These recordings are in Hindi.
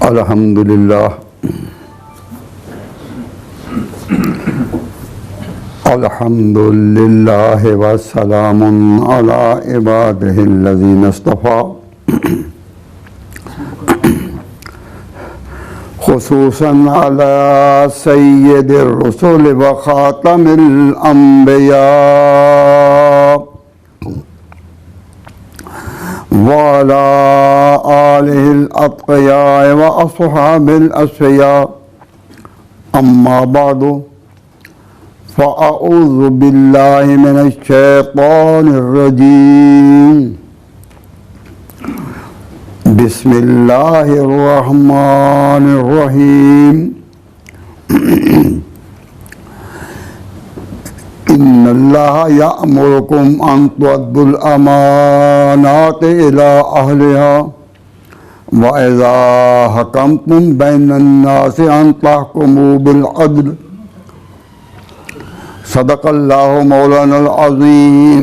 अल्हम्दुलिल्लाह अल्हम्दुलिल्लाह व सलामुन अला इबादिहिल्लज़ीना इस्तफ़ा खुसूसन अला सय्यिदिर रुसूल व खातमिल अंबिया वाला आलिहिल अत्क़िया व अस्हाबिल अस्फ़िया अम्मा बादु फ़अऊज़ु बिल्लाहि मिनश शैतानिर रजीम बिस्मिल्लाहिर रहमानिर रहीम इन्नल्लाहा यअमुरुकुम अन तुअद्दुल अमानाति इला अहलिहा व इज़ा हकमतुम बैनन नासि अन तहकुमू बिल अद्ल सदक़ल्लाहु मौलानल अज़ीम।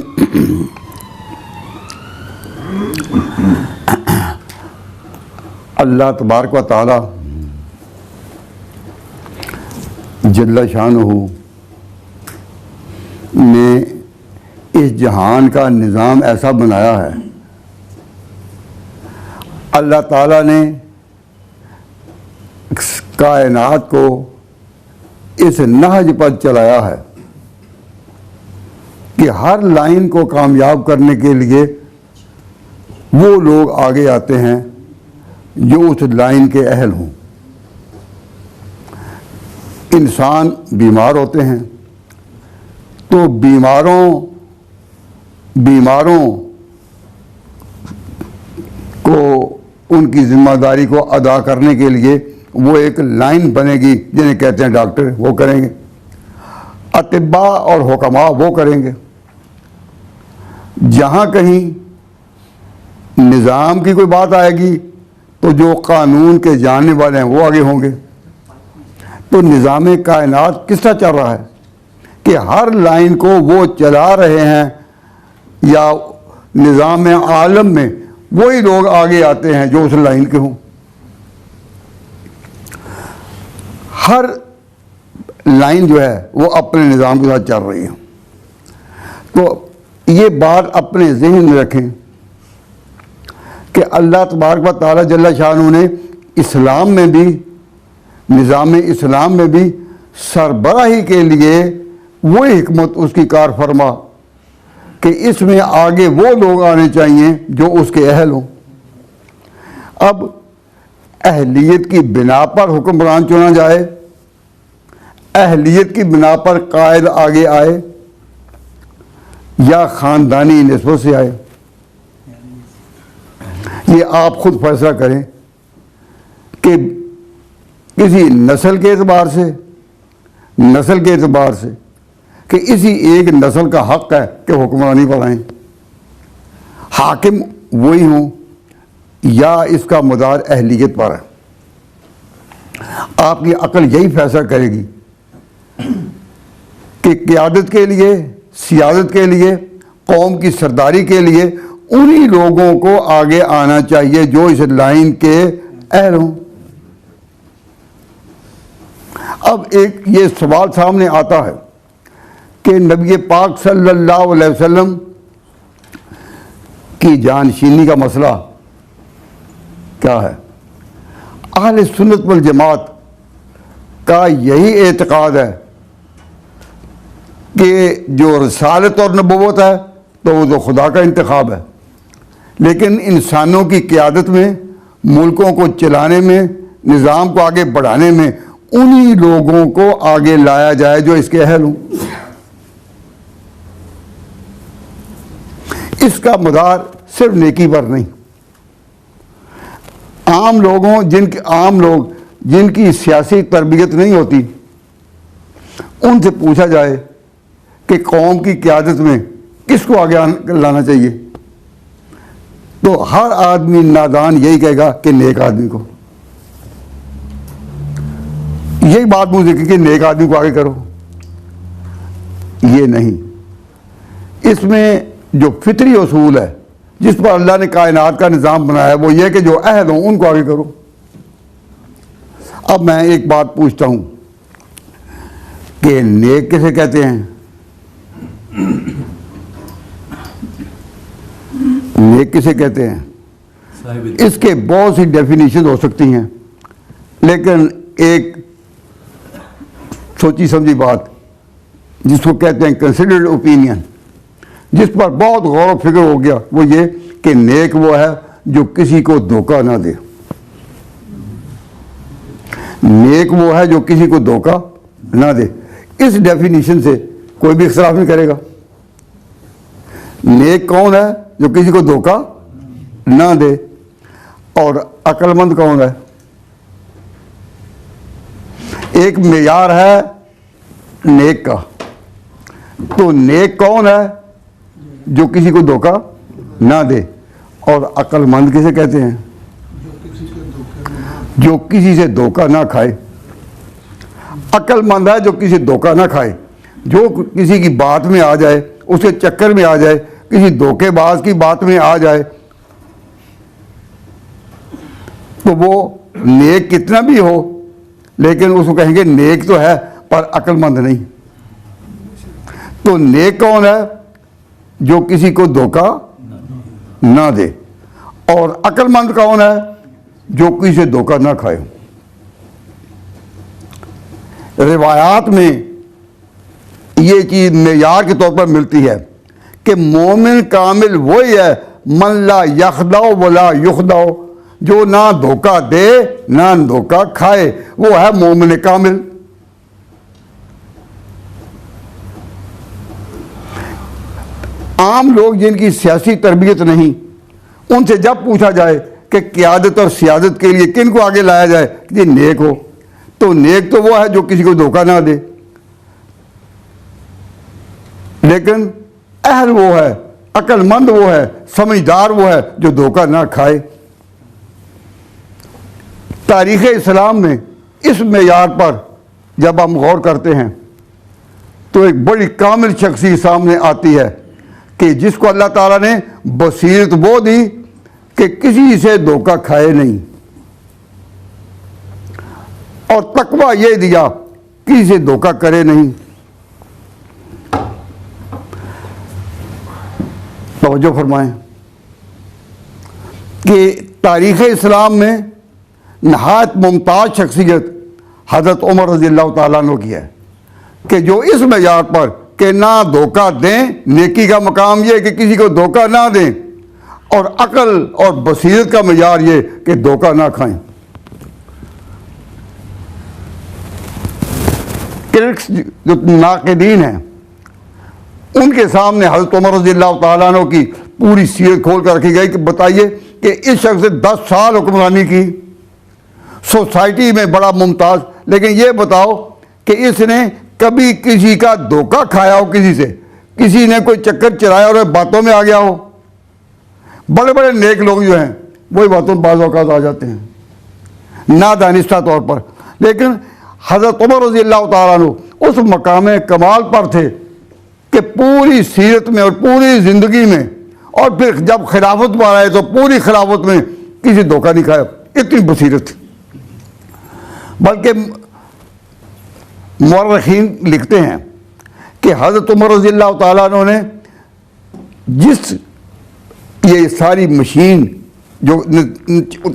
अल्लाह तबारक व तआला जल्ल शानुहु ने इस जहान का निज़ाम ऐसा बनाया है। अल्लाह ताला ने कायनात को इस नहज पर चलाया है कि हर लाइन को कामयाब करने के लिए वो लोग आगे आते हैं जो उस लाइन के अहल हों। इंसान बीमार होते हैं तो बीमारों को उनकी जिम्मेदारी को अदा करने के लिए वो एक लाइन बनेगी, जिन्हें कहते हैं डॉक्टर, वो करेंगे। अतिब्बा और हुक्मा वो करेंगे। जहाँ कहीं निज़ाम की कोई बात आएगी तो जो कानून के जानने वाले हैं वो आगे होंगे। तो निज़ाम कायनात किस तरह चल रहा है कि हर लाइन को वो चला रहे हैं, या निज़ाम आलम में वही लोग आगे आते हैं जो उस लाइन के हों। हर लाइन जो है वो अपने निज़ाम के साथ चल रही है। तो ये बात अपने ज़हन में रखें कि अल्लाह तबारक व तआला जल्ल शाअनुहु ने इस्लाम में भी, निज़ाम इस्लाम में भी सरबराही के लिए वो हिकमत उसकी कार फरमा कि इसमें आगे वो लोग आने चाहिए जो उसके अहल हों। अब अहलियत की बिना पर हुक्मरान चुना जाए, अहलियत की बिना पर कायद आगे आए, या ख़ानदानी निस्बत से आए, ये आप खुद फैसला करें कि किसी नस्ल के एतबार से कि इसी एक नस्ल का हक़ है कि हुक्मरानी पर आएँ, हाकिम वही हों, या इसका मदार अहलियत पर है। आपकी अक्ल यही फैसला करेगी कि क़यादत के लिए, सियादत के लिए, कौम की सरदारी के लिए उन्हीं लोगों को आगे आना चाहिए जो इस लाइन के अहल हों। अब एक ये सवाल सामने आता है कि नबी पाक सल्लल्लाहु अलैहि वसल्लम की जानशीनी का मसला क्या है। अहले सुन्नत वल जमात का यही एतकाद है कि जो रसालत और नबूवत है तो वो तो खुदा का इंतखाब है, लेकिन इंसानों की क़यादत में, मुल्कों को चलाने में, निज़ाम को आगे बढ़ाने में उन्हीं लोगों को आगे लाया जाए जो इसके अहल हों। इसका मदार सिर्फ नेकी पर नहीं, आम लोग जिनकी सियासी तरबियत नहीं होती, उनसे पूछा जाए कि कौम की क़यादत में किसको आगे लाना चाहिए, तो हर आदमी नादान यही कहेगा कि नेक आदमी को। यही बात मुझे कि नेक आदमी को आगे करो। ये नहीं, इसमें जो फितरी उसूल है जिस पर अल्लाह ने कायनात का निज़ाम बनाया है वो ये कि जो अहल हों उनको आगे करो। अब मैं एक बात पूछता हूँ कि नेक किसे कहते हैं? नेक किसे कहते हैं? इसके बहुत सी डेफिनेशन हो सकती हैं, लेकिन एक सोची समझी बात जिसको कहते हैं कंसिडर्ड ओपिनियन, जिस पर बहुत गौर व फिक्र हो गया, वो ये कि नेक वो है जो किसी को धोखा ना दे। नेक वो है जो किसी को धोखा ना दे। इस डेफिनेशन से कोई भी इख्तलाफ नहीं करेगा। नेक कौन है? जो किसी को धोखा ना दे। और अक्लमंद कौन है? एक मेयार है नेक का। तो नेक कौन है? जो किसी को धोखा ना दे। और अक्लमंद किसे कहते हैं? जो किसी से धोखा ना खाए। अक्लमंद है जो किसी धोखा ना खाए, जो किसी की बात में आ जाए, उसके चक्कर में आ जाए, किसी धोखेबाज की बात में आ जाए, तो वो नेक कितना भी हो, लेकिन उसको कहेंगे नेक तो है पर अक्लमंद नहीं। तो नेक कौन है? जो किसी को धोखा ना दे। और अक्लमंद कौन है? जो किसी से धोखा ना खाए। रिवायात में ये चीज मेयार के तौर पर मिलती है कि मोमिन कामिल वही है मन ला यखदाओ वला युखदाओ, जो ना धोखा दे ना धोखा खाए, वो है मोमिन कामिल। आम लोग जिनकी सियासी तरबियत नहीं, उनसे जब पूछा जाए कि क़यादत और सियादत के लिए किन को आगे लाया जाए कि नेक हो, तो नेक तो वो है जो किसी को धोखा ना दे, लेकिन अहल वो है, अक्लमंद वो है, समझदार वो है जो धोखा ना खाए। तारीख़ इस्लाम में इस मेयार पर जब हम गौर करते हैं तो एक बड़ी कामिल शख्सियत सामने आती है कि जिसको अल्लाह ताला ने बसीरत वो दी कि किसी से धोखा खाए नहीं, और तकवा ये दिया किसी से धोखा करे नहीं। तवज्जो फरमाएं कि तारीख़ इस्लाम में नहायत मुमताज़ शख्सियत हज़रत उमर रज़ियल्लाहु ताला अन्हु की है कि जो इस मेयार पर कि ना धोखा दें, नेकी का मकाम ये कि किसी को धोखा ना दें, और अकल और बसीरत का मेयार ये कि धोखा ना खाएं। क्रिटिक्स जो नाक़िदीन हैं उनके सामने हज़रत उमर रज़ियल्लाहु ताला अन्हु की पूरी सीरत खोल कर रखी गई कि बताइए कि इस शख्स ने 10 साल हुक्मरानी की, सोसाइटी में बड़ा मुमताज़, लेकिन ये बताओ कि इसने कभी किसी का धोखा खाया हो, किसी से किसी ने कोई चक्कर चलाया और बातों में आ गया हो? बड़े बड़े नेक लोग जो हैं वही बातों में बाज़ औक़ात आ जाते हैं नादानिस्ता तौर पर। लेकिन हज़रत उमर रज़ियल्लाहु ताला अन्हु उस मकाम कमाल पर थे कि पूरी सीरत में और पूरी ज़िंदगी में, और फिर जब खिलाफत पर आए तो पूरी खिलाफत में किसी धोखा नहीं खाया, इतनी बसीरत थी। बल्कि मुअर्रिखीन लिखते हैं कि हज़रत उमर रज़ियल्लाहु ताला अन्हु ने जिस ये सारी मशीन जो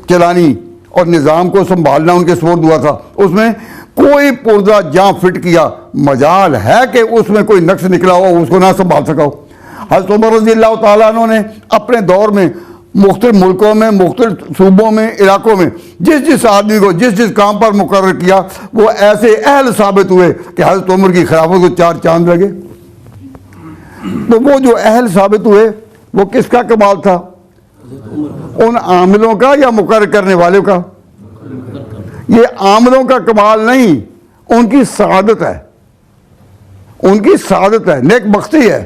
चलानी और निज़ाम को संभालना उनके सुपुर्द हुआ था, उसमें कोई पुर्जा जहाँ फिट किया, मजाल है कि उसमें कोई नक्श निकला हो उसको ना संभाल सका हो। हज़रत उमर रज़ियल्लाहु ताला अन्हु ने अपने दौर में मुख्तलिफ मुल्कों में, मुख्तलिफ सूबों में, इलाकों में जिस जिस आदमी को जिस जिस काम पर मुकर्रर किया, वो ऐसे अहल साबित हुए कि हज़रत उमर की खिलाफत को 4 चांद लगे। तो वो जो अहल साबित हुए वो किसका कमाल था? उन आमिलों का या मुकर्रर करने वाले का? ये आमिलों का कमाल नहीं, उनकी सआदत है, उनकी सआदत है, नेक बख्ती है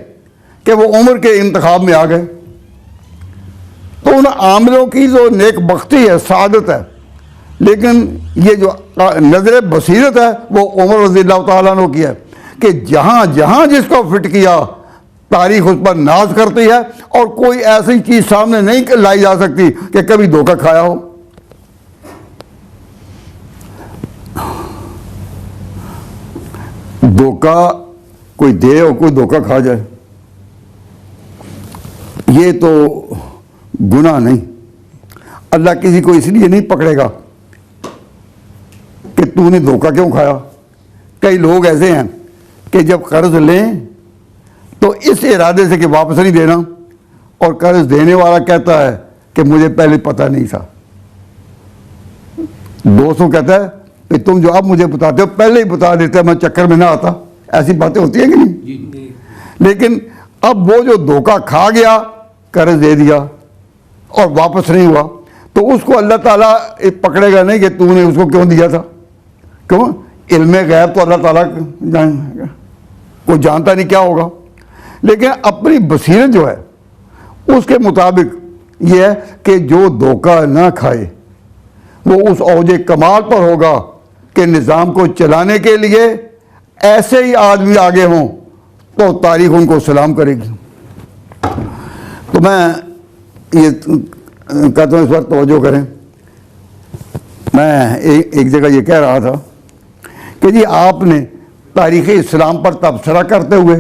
कि वो उम्र के इंतखाब में आ गए। तो उन आमिलों की जो नेक बख्ती है, सआदत है, लेकिन ये जो नज़र बसीरत है वो उमर रज़ियल्लाहु ताला अन्हु की है कि जहाँ जहाँ जिसको फिट किया तारीख उस पर नाज करती है, और कोई ऐसी चीज़ सामने नहीं लाई जा सकती कि कभी धोखा खाया हो। धोखा कोई दे और कोई धोखा खा जाए, ये तो गुनाह नहीं। अल्लाह किसी को इसलिए नहीं पकड़ेगा कि तूने धोखा क्यों खाया। कई लोग ऐसे हैं कि जब कर्ज लें तो इस इरादे से कि वापस नहीं देना, और कर्ज देने वाला कहता है कि मुझे पहले पता नहीं था। दोस्तों कहता है कि तुम जो अब मुझे बताते हो पहले ही बता देते, मैं चक्कर में ना आता। ऐसी बातें होती हैं कि नहीं? लेकिन अब वो जो धोखा खा गया, कर्ज दे दिया और वापस नहीं हुआ, तो उसको अल्लाह ताला पकड़ेगा नहीं कि तूने उसको क्यों दिया था। क्यों? इल्मे गैब तो अल्लाह ताला को जानता नहीं क्या होगा, लेकिन अपनी बसीरत जो है उसके मुताबिक ये है कि जो धोखा ना खाए वो उस औजे कमाल पर होगा कि निज़ाम को चलाने के लिए ऐसे ही आदमी आगे हों तो तारीख उनको सलाम करेगी। तो मैं ये कहता हूँ इस पर तवज्जो करें। मैं एक जगह ये कह रहा था कि जी आपने तारीख़ इस्लाम पर तबसरा करते हुए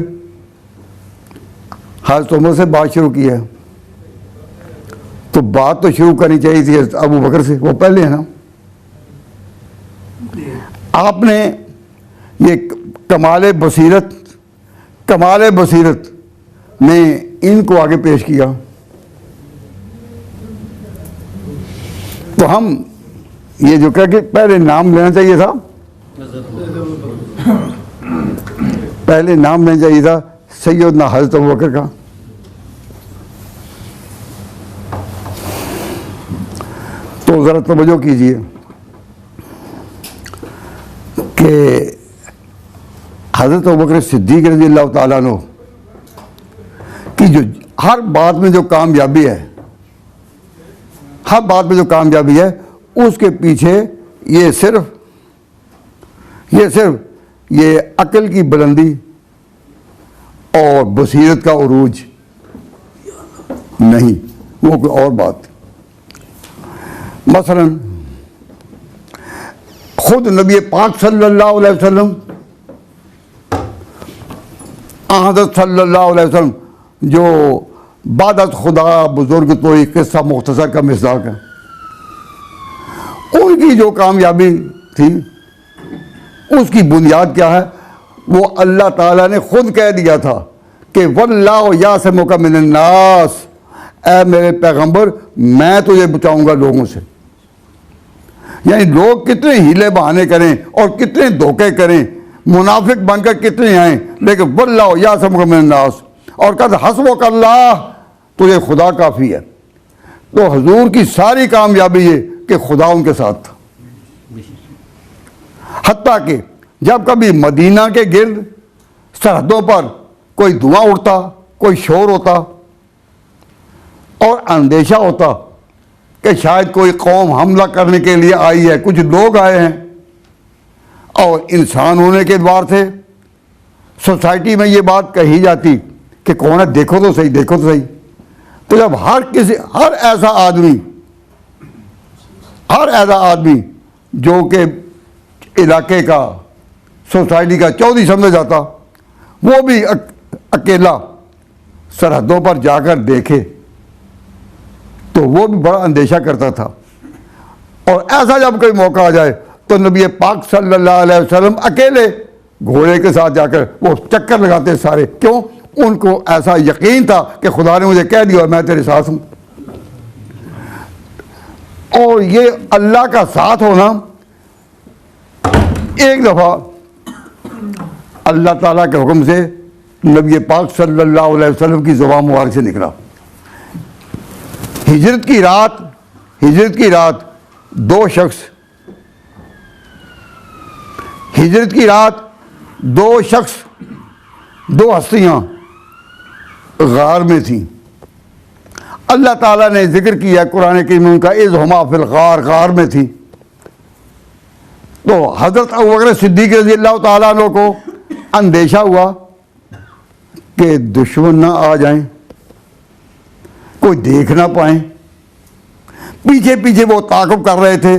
हज़रत उमर से बात शुरू की है, तो बात तो शुरू करनी चाहिए थी अबू बकर से, वो पहले है ना। आपने ये कमाल बसीरत में इनको आगे पेश किया, तो हम ये जो कह के पहले नाम लेना चाहिए था, पहले नाम लेना चाहिए था सैयदना हज़रत अबू बकर का। तो ज़रा तवज्जो कीजिए कि हज़रत अबू बकर सिद्दीक़ रज़ियल्लाहु ताला अन्हु की जो हर बात में जो कामयाबी है, हर बात में जो कामयाबी है, उसके पीछे ये सिर्फ ये अक्ल की बुलंदी और बसीरत का उरूज नहीं, वो कोई और बात। मसलन खुद नबी पाक सल्लल्लाहु अलैहि वसल्लम, हज़रत सल्लल्लाहु अलैहि वसल्लम जो बादत खुदा बुजुर्ग तो एक किस्सा मुख्तसर का मिसाक है, उनकी जो कामयाबी थी उसकी बुनियाद क्या है? वो अल्लाह ताला ने खुद कह दिया था कि वल्लाहु यासिमुका मिनन्नास, ऐ मेरे पैगंबर मैं तुझे बचाऊंगा लोगों से। यानी लोग कितने हीले बहाने करें और कितने धोखे करें, मुनाफिक बनकर कितने आए, लेकिन वल्लाहु यासिमुका मिनन्नास, और कहते हस्बुकल्लाह, तुझे खुदा काफ़ी है। तो हुजूर की सारी कामयाबी ये कि खुदा उनके साथ था। हत्ता कि जब कभी मदीना के गिर्द सरहदों पर कोई धुआं उड़ता, कोई शोर होता और अंदेशा होता कि शायद कोई कौम हमला करने के लिए आई है, कुछ लोग आए हैं, और इंसान होने के द्वार से सोसाइटी में ये बात कही जाती कि कौन है, देखो तो सही, देखो तो सही। तो जब हर ऐसा आदमी जो कि इलाके का, सोसाइटी का चौधरी समझा जाता, वो भी अकेला सरहदों पर जाकर देखे तो वो भी बड़ा अंदेशा करता था। और ऐसा जब कोई मौका आ जाए तो नबी पाक सल्लल्लाहु अलैहि वसल्लम अकेले घोड़े के साथ जाकर वो चक्कर लगाते सारे। क्यों? उनको ऐसा यकीन था कि खुदा ने मुझे कह दिया मैं तेरे साथ हूँ। और ये अल्लाह का साथ होना एक दफ़ा अल्लाह ताला के हुक्म से नबी पाक सल्लल्लाहु अलैहि वसल्लम की ज़ुबान मुबारक से निकला। हिजरत की रात दो शख्स, दो हस्तियाँ गार में थीं। अल्लाह ताला ने जिक्र किया कुरान करीम में उनका, इज़ हुमा फिल गार में थी। तो हज़रत अबू बकर सिद्दीक़ रज़ियल्लाहु ताला अन्हु को अंदेशा हुआ कि दुश्मन ना आ जाएं, कोई देख ना पाए। पीछे पीछे वो ताक़ुब कर रहे थे,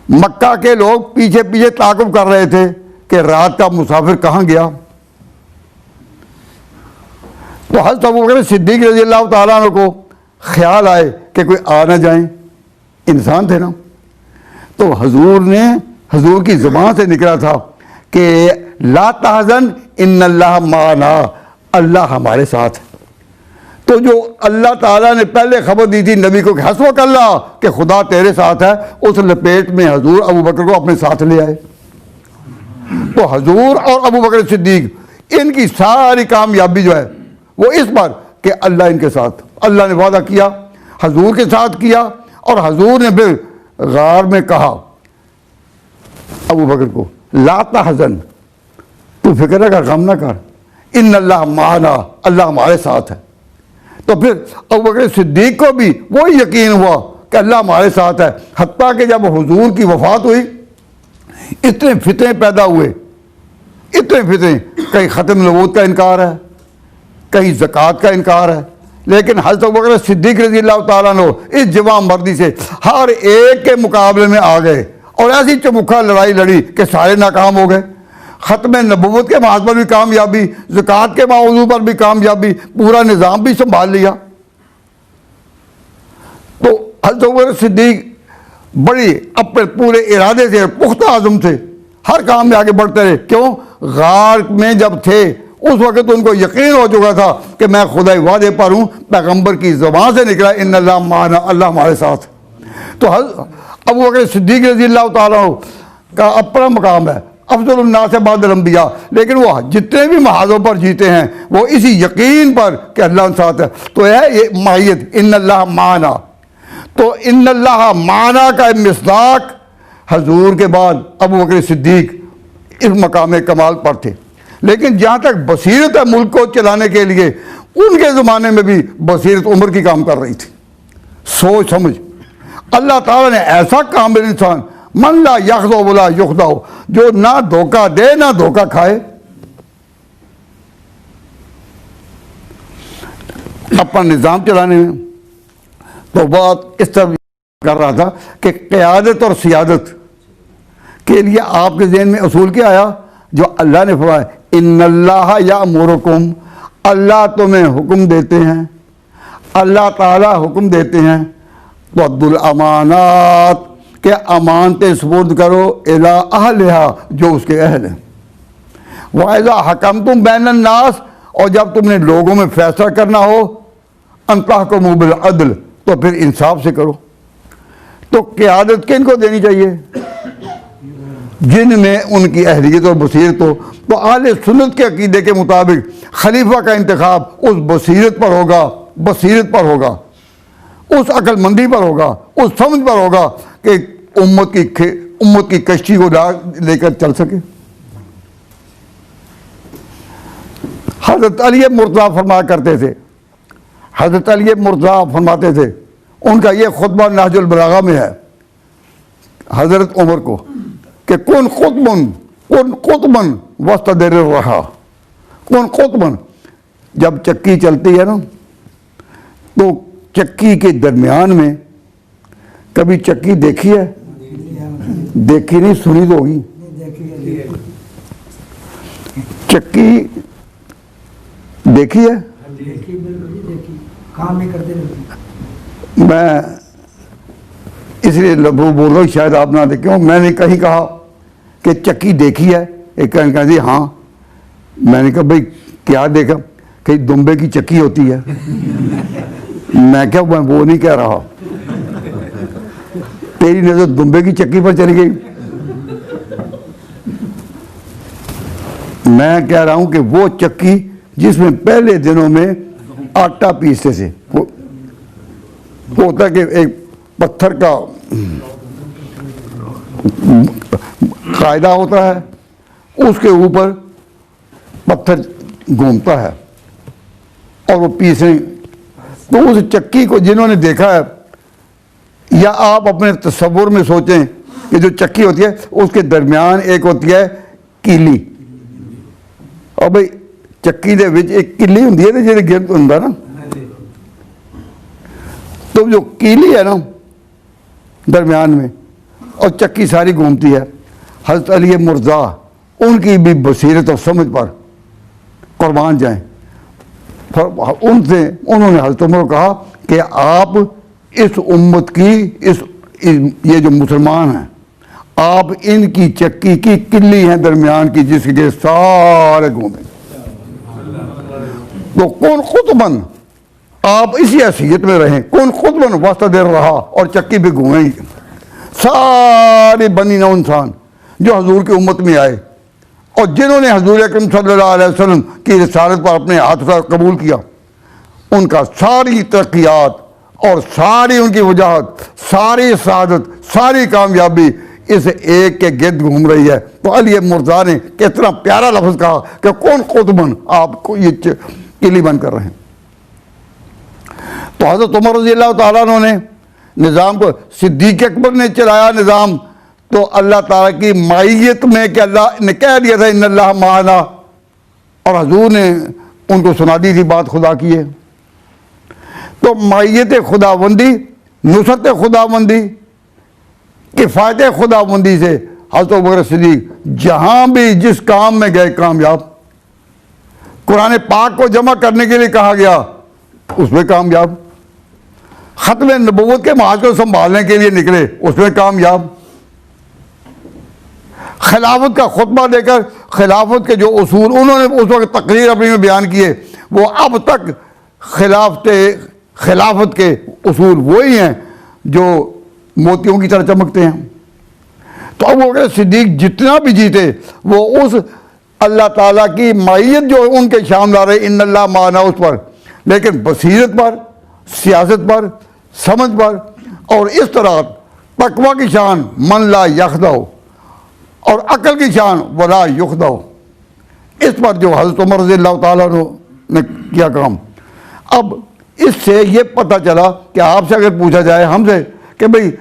मक्का के लोग पीछे पीछे ताक़ुब कर रहे थे कि कि रात का मुसाफिर कहाँ गया, तो हज़रत अबू बकर सिद्दीक़ रज़ी अल्लाह ताला अन्हु को ख्याल आए कि कोई आ ना जाए, इंसान थे ना। तो हजूर की ज़ुबान से निकला था कि ला तहज़न इन्नल्लाह माना, अल्लाह हमारे साथ है। तो जो अल्लाह ताला ने पहले खबर दी थी नबी को कि हस्बक अल्लाह, कि खुदा तेरे साथ है, उस लपेट में हजूर अबू बकर को अपने साथ ले आए। तो हजूर और अबू बकर सिद्दीक़ इनकी सारी कामयाबी जो है वो इस पर कि अल्लाह इनके साथ, अल्लाह ने वादा किया, हजूर के साथ किया, और हजूर ने फिर गार में कहा अबू बकर को ला तहज़न, तू फिक्र का गम ना कर, इन्नल्लाह माना, अल्लाह हमारे साथ है। तो फिर अबू बकर सिद्दीक़ को भी वही यकीन हुआ कि अल्लाह हमारे साथ है। हत्ता कि जब हुजूर की वफ़ात हुई इतने फितने पैदा हुए, इतने फितने, कहीं ख़त्म नबूवत का इनकार है, कहीं ज़कात का इनकार है, लेकिन हज़रत अबू बकर सिद्दीक़ रज़ी अल्लाह ताला अन्हु इस जवान मर्दी से हर एक के मुकाबले में आ गए और ऐसी चमुखा लड़ाई लड़ी कि सारे नाकाम हो गए। ख़त्म नबूवत के महज पर भी कामयाबी, ज़कात के मौजू पर भी कामयाबी, पूरा निज़ाम भी संभाल लिया। तो हज़रत अबू बकर सिद्दीक़ बड़ी अपने पूरे इरादे से, पुख्ता आज़म से हर काम में आगे बढ़ते रहे। क्यों? गार में जब थे उस वक़्त उनको यकीन हो चुका था कि मैं खुदाई वादे पर हूँ, पैगम्बर की ज़बान से निकला इन्नल्लाह माना, अल्लाह हमारे साथ। तो अबू बकर सिद्दीक़ रज़ी अल्लाह ताला अन्हु का अपना मकाम है, अफ़ज़लुन नास बादल अंबिया, लेकिन वो जितने भी महाज़ों पर जीते हैं वो इसी यकीन पर कि अल्लाह साथ है। तो है ये माहियत इन्नल्लाह माना। तो इन्नल्लाह माना का मिस्दाक हजूर के बाद अबू बकर सिद्दीक़ इस मकाम कमाल पर थे। लेकिन जहाँ तक बसीरत है मुल्क को चलाने के लिए, उनके ज़माने में भी बसीरत उम्र की काम कर रही थी, सोच समझ। अल्लाह ताला ने ऐसा कामिल इंसान, मन ला यखदो वला युखदो, जो ना धोखा दे ना धोखा खाए, अपना निज़ाम चलाने में। तो बात इस तरह कर रहा था कि क़यादत और सियादत के लिए आपके ज़हन में उसूल क्या आया? जो अल्लाह ने फरमाया इन्नल्लाह यामुरुकुम, अल्लाह तुम्हें हुक्म देते हैं, अल्लाह ताला हुक्म देते हैं वद्दुल अमानात, के अमानतें सुपुर्द करो इला अहलिहा, जो उसके अहल हैं। वाइज़ा हकमतुम बैनन नास, और जब तुमने लोगों में फैसला करना हो अन तहकुमू बिल अदल, तो फिर इंसाफ से करो। तो क़यादत किनको देनी चाहिए? जिनमें उनकी अहलियत और बसीरत हो। तो आले सुन्नत के अकीदे के मुताबिक खलीफा का इंतखाब उस बसीरत पर होगा, बसीरत पर होगा, उस अक्लमंदी पर होगा, उस समझ पर होगा कि उम्मत की कश्ती को लेकर चल सके। हज़रत अली मुर्तज़ा फरमाया करते थे, हज़रत अली मुर्तज़ा फरमाते थे, उनका ये खुतबा नहजुल बलागा में है हज़रत उमर को, कि कौन कुतबन वस्तदर रहा, कौन कुतबन, जब चक्की चलती है ना तो चक्की के दरमियान में, कभी चक्की देखी है? देखी नहीं, सुनी तो होगी। चक्की देखी है? काम नहीं करते। मैं इसलिए लफ्ज़ बोल रहा हूँ, शायद आप ना देखें। मैंने कहीं कहा कि चक्की देखी है, एक कहा जी हाँ। मैंने कहा भाई क्या देखा? कहीं दुम्बे की चक्की होती है। मैं क्या, मैं वो नहीं कह रहा, तेरी नज़र दुम्बे की चक्की पर चली गई। मैं कह रहा हूं कि वो चक्की जिसमें पहले दिनों में आटा पीसते थे, वो होता कि एक पत्थर का कायदा होता है, उसके ऊपर पत्थर घूमता है और वो पीसने। तो उस चक्की को जिन्होंने देखा है, या आप अपने तस्वुर में सोचें कि जो चक्की होती है उसके दरमियान एक होती है कीली, और भाई चक्की दे विच एक कीली होती है जिहदे गिरद हुंदा ना, तो जो कीली है ना दरमियान में, और चक्की सारी घूमती है। हज़रत अली मुर्तज़ा उनकी भी बसीरत और समझ पर कुर्बान जाएं। उनसे उन्होंने हज़रत उमर को कहा कि आप इस उम्मत की ये जो मुसलमान हैं, आप इनकी चक्की की किल्ली हैं दरमियान की, जिसके सारे घूमे। तो कौन खुतबन, आप इसी हैसियत में रहें, कौन खुतबन वास्ता देर रहा और चक्की भी घूमेंगी। सारे बनी नौ इंसान जो हजूर की उम्मत में आए और जिन्होंने हजूर अकरम सल्लल्लाहु अलैहि वसल्लम की रिसालत पर अपने हाथ से कबूल किया, उनका सारी तरक्यात और सारी उनकी वजाहत, सारी सआदत, सारी कामयाबी इस एक के गिर्द घूम रही है। तो अली मुर्तज़ा ने कितना प्यारा लफ्ज़ कहा कि कौन खुतबन, आपको ये किली बंद कर रहे हैं। तो हज़रत उमर रज़ियल्लाहु तआला अन्हु ने निज़ाम को, सिद्दीक़ अकबर ने चलाया निज़ाम तो अल्लाह ताला की माइयत में, कि अल्लाह ने कह दिया था इन्नल्लाह माना, और हजूर ने उनको सुना दी थी बात खुदा की है। तो माइयत खुदाबंदी, नुसरत खुदाबंदी, किफ़ायत खुदाबंदी से हज़रत अबू बकर सिद्दीक़ जहाँ भी जिस काम में गए कामयाब। कुरान पाक को जमा करने के लिए कहा गया, उसमें कामयाब। ख़त्म नबूवत के महाज को संभालने के लिए निकले, उसमें कामयाब। खिलाफत का खुतबा देकर खिलाफत के जो उसूल उन्होंने उस वक्त तकरीर अपनी में बयान किए, वो अब तक खिलाफत के उसूल वही हैं जो मोतियों की तरह चमकते हैं। तो अब वो कह सिद्दीक जितना भी जीते वो उस अल्लाह ताला की माइयत जो उनके शाम ला रहे इन्नल्लाह माना उस पर, लेकिन बसीरत पर, सियासत पर, समझ पर, और इस तरह तकवा की शान मन ला यखदाओ और अकल की शान वला युखदाओ, इस पर जो हज़रत उमर रज़ियल्लाहु ताला ने किया काम। अब इससे ये पता चला कि आपसे अगर पूछा जाए हमसे कि भाई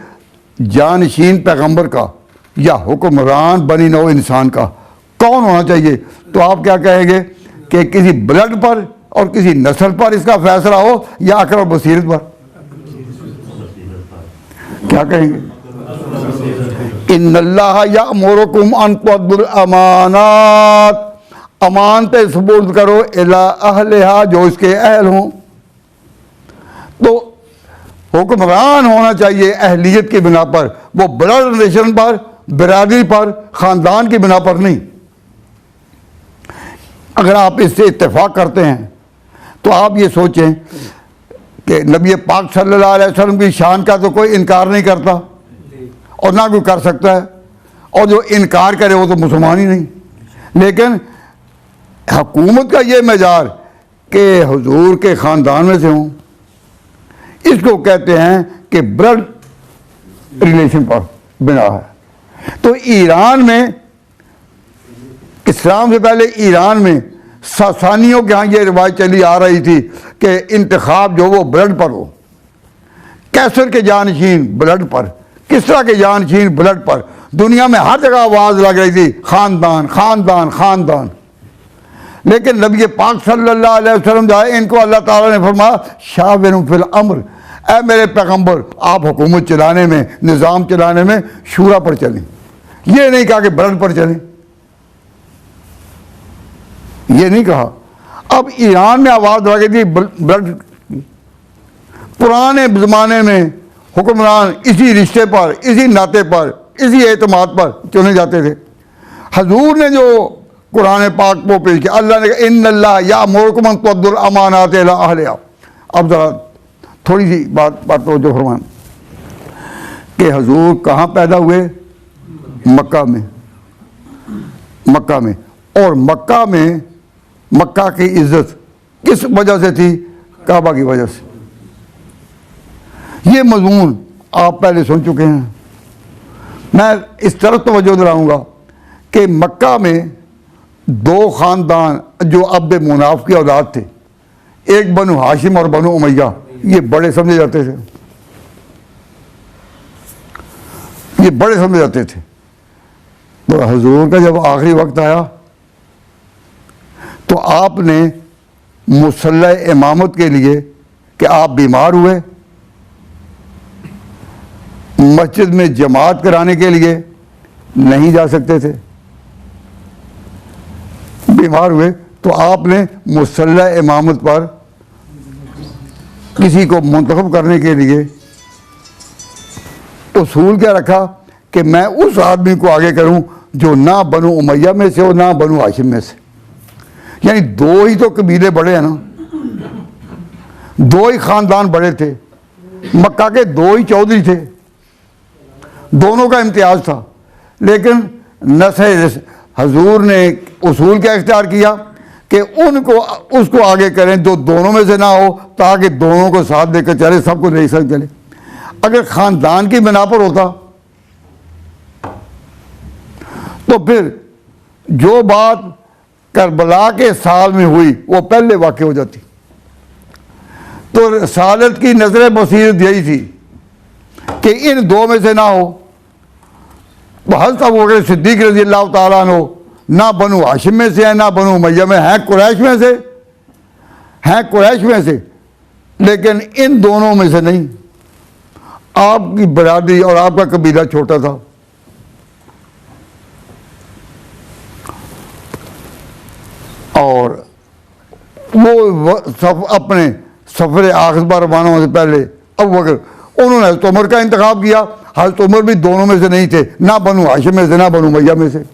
जानशीन पैगंबर का या हुक्मरान बनी नौ इंसान का कौन होना चाहिए, तो आप क्या कहेंगे कि किसी ब्लड पर और किसी नस्ल पर इसका फैसला हो या अकल और बसीरत पर? क्या कहेंगे? इन्नल्लाह यअमुरुकुम अन तुअद्दुल अमानात, अमानतें सुपुर्द करो इला अहलिहा, जो इसके अहल हों। तो हुक्मरान होना चाहिए अहलियत की बिना पर, वो ब्लड रिलेशन पर, बिरादरी पर, ख़ानदान की बिना पर नहीं। अगर आप इससे इत्तेफाक करते हैं तो आप ये सोचें कि नबी पाक सल्लल्लाहु अलैहि वसल्लम की शान का तो कोई इनकार नहीं करता और ना कोई कर सकता है, और जो इनकार करे वो तो मुसलमान ही नहीं। लेकिन हुकूमत का ये मजार कि हुजूर के ख़ानदान में से हों, इसको कहते हैं कि ब्लड रिलेशन पर बिना है। तो ईरान में, इस्लाम से पहले ईरान में सासानियों के यहाँ ये रिवायत चली आ रही थी कि इंतखाब जो वो ब्लड पर हो, कैसर के जानशीन ब्लड पर, किसरा के जानशीन ब्लड पर। दुनिया में हर जगह आवाज़ लग रही थी ख़ानदान ख़ानदान ख़ानदान। लेकिन नबी पाक सल्लल्लाहु अलैहि वसल्लम जो है, इनको अल्लाह ताला ने फरमाया शाविरुन फिल अम्र, ऐ मेरे पैगंबर आप हुकूमत चलाने में, निज़ाम चलाने में शूरा पर चलें। ये नहीं कहा कि ब्लड पर चलें, ये नहीं कहा। अब ईरान में आवाज़ लगी थी ब्लड। पुराने ज़माने में हुक्मरान इसी रिश्ते पर, इसी नाते पर, इसी एतमाद पर चुने जाते थे। हजूर ने जो कुरान पाक को पेश किया, अल्लाह ने कहा इन्नल्लाह यअमुरुकुम अन तुअद्दुल अमानात इला अहलिहा। अब ज़रा थोड़ी सी बात तो जो फरमान कि हजूर कहाँ पैदा हुए? मक्का में। मक्का में, और मक्का में मक्का की इज्जत किस वजह से थी? काबा की वजह से। ये मजमून आप पहले सुन चुके हैं। मैं इस तरफ तवज्जो दिलाऊंगा कि मक्का में दो ख़ानदान जो अब्द मुनाफ की औलाद थे, एक बनु हाशिम और बनु उमैया, ये बड़े समझे जाते थे, ये बड़े समझे जाते थे। तो हजूर का जब आखिरी वक्त आया तो आपने मुसल्ला इमामत के लिए कि आप बीमार हुए, मस्जिद में जमात कराने के लिए नहीं जा सकते थे, बीमार हुए तो आपने मुसल्ला इमामत पर किसी को मुंतखब करने के लिए उसूल क्या रखा कि मैं उस आदमी को आगे करूं जो ना बनु उमैया में से हो ना बनु हाशिम में से। यानी दो ही तो कबीले बड़े हैं ना, दो ही ख़ानदान बड़े थे, मक्का के दो ही चौधरी थे, दोनों का इम्तियाज़ था। लेकिन नस्ल हजूर ने उसूल क्या इख्तियार किया कि उनको उसको आगे करें जो दोनों में से ना हो, ताकि दोनों को साथ देकर चले, सबको ले सक चले। अगर ख़ानदान की बिना पर होता तो फिर जो बात करबला के साल में हुई वो पहले वाक़ई हो जाती। तो रसालत की नजर बसीरत यही थी कि इन दो में से ना हो। तो हज़रत अबू बकर सिद्दीक़ रज़ी अल्लाह ताला अन्हु ना बनु हाशिम में से है ना बनु उमैया में, हैं कुरैश में से, हैं कुरैश में से, लेकिन इन दोनों में से नहीं। आपकी बरादरी और आपका कबीला छोटा था। और वो सब अपने सफ़र आखिर पर रवाना होने से पहले अबू बकर उन्होंने हज़रत उमर का इंतखाब किया। हज़रत उमर भी दोनों में से नहीं थे, ना बनु हाशिम में से ना बनु उमैया में से।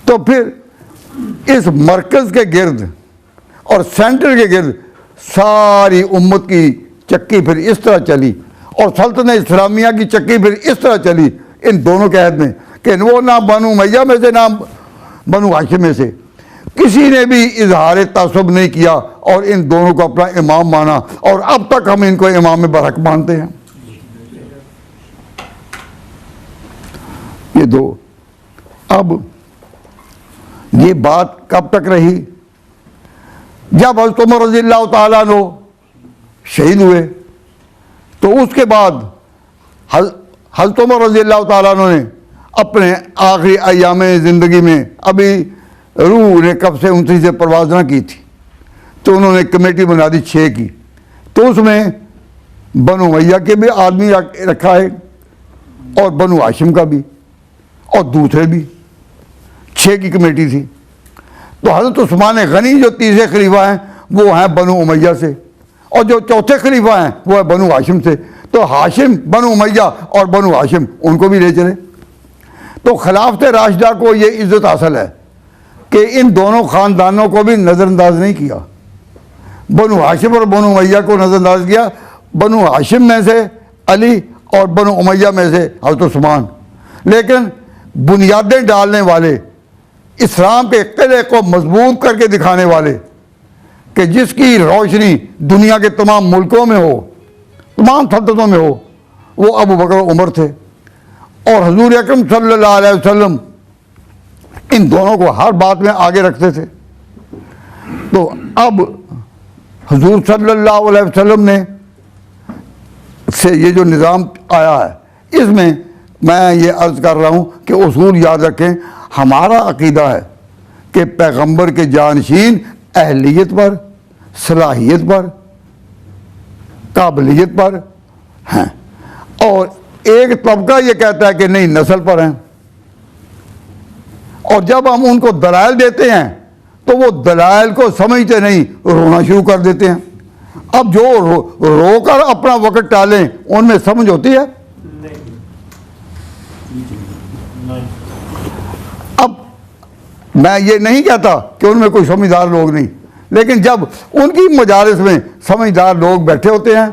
तो फिर इस मरकज़ के गिर्द और सेंटर के गिर्द सारी उम्मत की चक्की फिर इस तरह चली, और सल्तनत इस्लामिया की चक्की फिर इस तरह चली इन दोनों के अहद में कि वो ना बनु उमैया में से ना बनु हाशिम में से। किसी ने भी इजहार तासुब नहीं किया और इन दोनों को अपना इमाम माना, और अब तक हम इनको इमाम बरहक मानते हैं। ये दो। अब ये बात कब तक रही? जब हज़रत उमर रज़ियल्लाहु ताला अन्हु शहीद हुए तो उसके बाद हज़रत उमर रज़ियल्लाहु ताला अन्हु ने अपने आखिरी अय्याम ज़िंदगी में, अभी रूह ने कब से उनसे से परवाज़ ना की थी, तो उन्होंने कमेटी बना दी 6 की। तो उसमें बनु उमैया के भी आदमी रखा है और बनु हाशिम का भी और दूसरे भी, 6 की कमेटी थी। तो हज़रत उस्मान गनी जो तीसरे खलीफा हैं वो हैं बनु उमैया से, और जो चौथे खलीफा हैं वो है बनु हाशिम से। तो हाशिम, बनु उमैया और बनु हाशिम उनको भी ले चले। तो खिलाफत राशिदा को ये इज़्ज़त हासिल है कि इन दोनों ख़ानदानों को भी नज़रअंदाज नहीं किया। बनु हाशिम और बनु उमैया को नज़रअंदाज किया। बनु हाशिम में से अली और बनु उमैया में से हज़रत उस्मान। लेकिन बुनियादें डालने वाले, इस्लाम के किले को मजबूत करके दिखाने वाले कि जिसकी रोशनी दुनिया के तमाम मुल्कों में हो, तमाम सल्तनतों में हो, वो अबू बकर उमर थे। और हुजूर अकरम सल्लल्लाहु अलैहि वसल्लम इन दोनों को हर बात में आगे रखते थे। तो अब हुजूर सल्लल्लाहु अलैहि वसल्लम ने से ये जो निज़ाम आया है, इसमें मैं ये अर्ज़ कर रहा हूँ कि उसूल याद रखें। हमारा अक़ीदा है कि पैगंबर के जानशीन अहलियत पर, सलाहियत पर, काबिलियत पर हैं, और एक तबका ये कहता है कि नहीं, नस्ल पर हैं। और जब हम उनको दलाइल देते हैं तो वो दलाइल को समझते नहीं, रोना शुरू कर देते हैं। अब जो रोकर अपना वक़्त टालें, उनमें समझ होती है? अब मैं ये नहीं कहता कि उनमें कोई समझदार लोग नहीं, लेकिन जब उनकी मजालिस में समझदार लोग बैठे होते हैं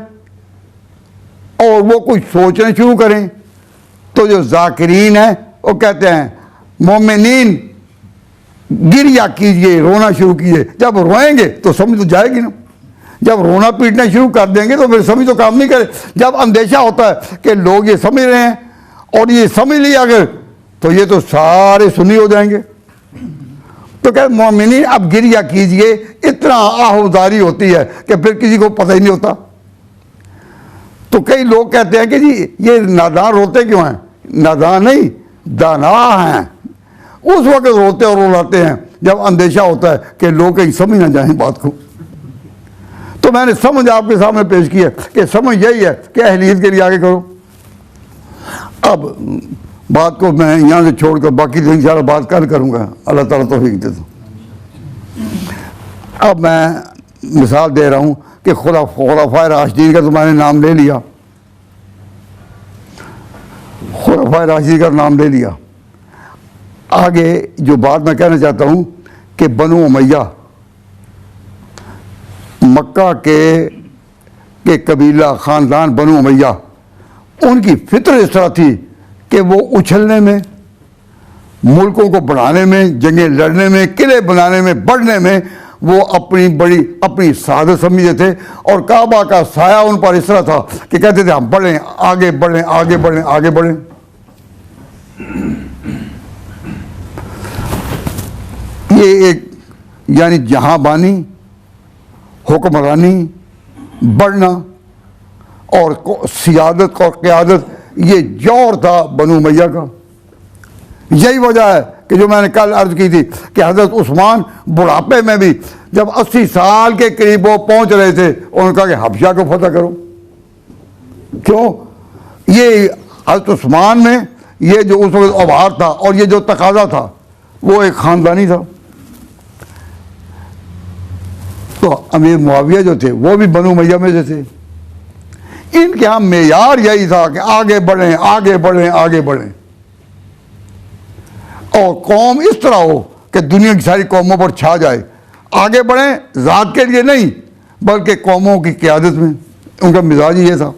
और वो कुछ सोचना शुरू करें, तो जो जाकिरीन हैं वो कहते हैं मोमिनीन गिरिया कीजिए, रोना शुरू कीजिए। जब रोएंगे तो समझ तो जाएगी ना। जब रोना पीटना शुरू कर देंगे तो फिर समझ तो काम नहीं करे। जब अंदेशा होता है कि लोग ये समझ रहे हैं और ये समझ लिया अगर, तो ये तो सारे सुन्नी हो जाएंगे। तो कहते मोमिनीन अब गिरिया कीजिए, इतना आहुजारी होती है कि फिर किसी को पता ही नहीं होता। तो कई लोग कहते हैं कि जी ये नादान रोते क्यों हैं? नादान नहीं, दाना हैं। उस वक्त रोते और रुलाते हैं जब अंदेशा होता है कि लोग कहीं समझ ना जाएं बात को। तो मैंने समझ आपके सामने पेश की है कि समझ यही है कि अहलियत के लिए आगे करो। अब बात को मैं यहाँ से छोड़कर बाकी तो इंशाल्लाह बात कल करूँगा, अल्लाह ताला तौफीक दे दो। अब मैं मिसाल दे रहा हूँ कि खुलाफाए राशिदीन का तो मैंने नाम ले लिया, खुलाफाए राशिदीन का नाम ले लिया। आगे जो बात मैं कहना चाहता हूँ कि बनु उमैया मक्का के कबीला ख़ानदान बनु उमैया, उनकी फितरत इस तरह थी कि वो उछलने में, मुल्कों को बढ़ाने में, जंगें लड़ने में, किले बनाने में, बढ़ने में वो अपनी सादत समझते थे। और काबा का साया उन पर इस तरह था कि कहते थे हम बढ़ें, आगे बढ़ें, आगे बढ़ें, आगे बढ़ें। ये एक यानी जहांबानी, हुक्मरानी, बढ़ना और सियादत और क़यादत, ये जौर था बनु उमैया का। यही वजह है कि जो मैंने कल अर्ज की थी कि हज़रत उस्मान बुढ़ापे में भी जब 80 साल के करीब वो पहुंच रहे थे, उन्होंने कहा कि हबशा को फतह करो। क्यों? ये हज़रत उस्मान में ये जो उस वक्त उभार था और ये जो तकाजा था वो एक ख़ानदानी था। तो अमीर मुआविया जो थे वो भी बनु उमैया में से थे। इनके यहाँ मेयार यही था कि आगे बढ़ें, आगे बढ़ें, आगे बढ़ें, और कौम इस तरह हो कि दुनिया की सारी कौमों पर छा जाए। आगे बढ़ें ज़ात के लिए नहीं बल्कि कौमों की क़यादत में। उनका मिजाज ये था।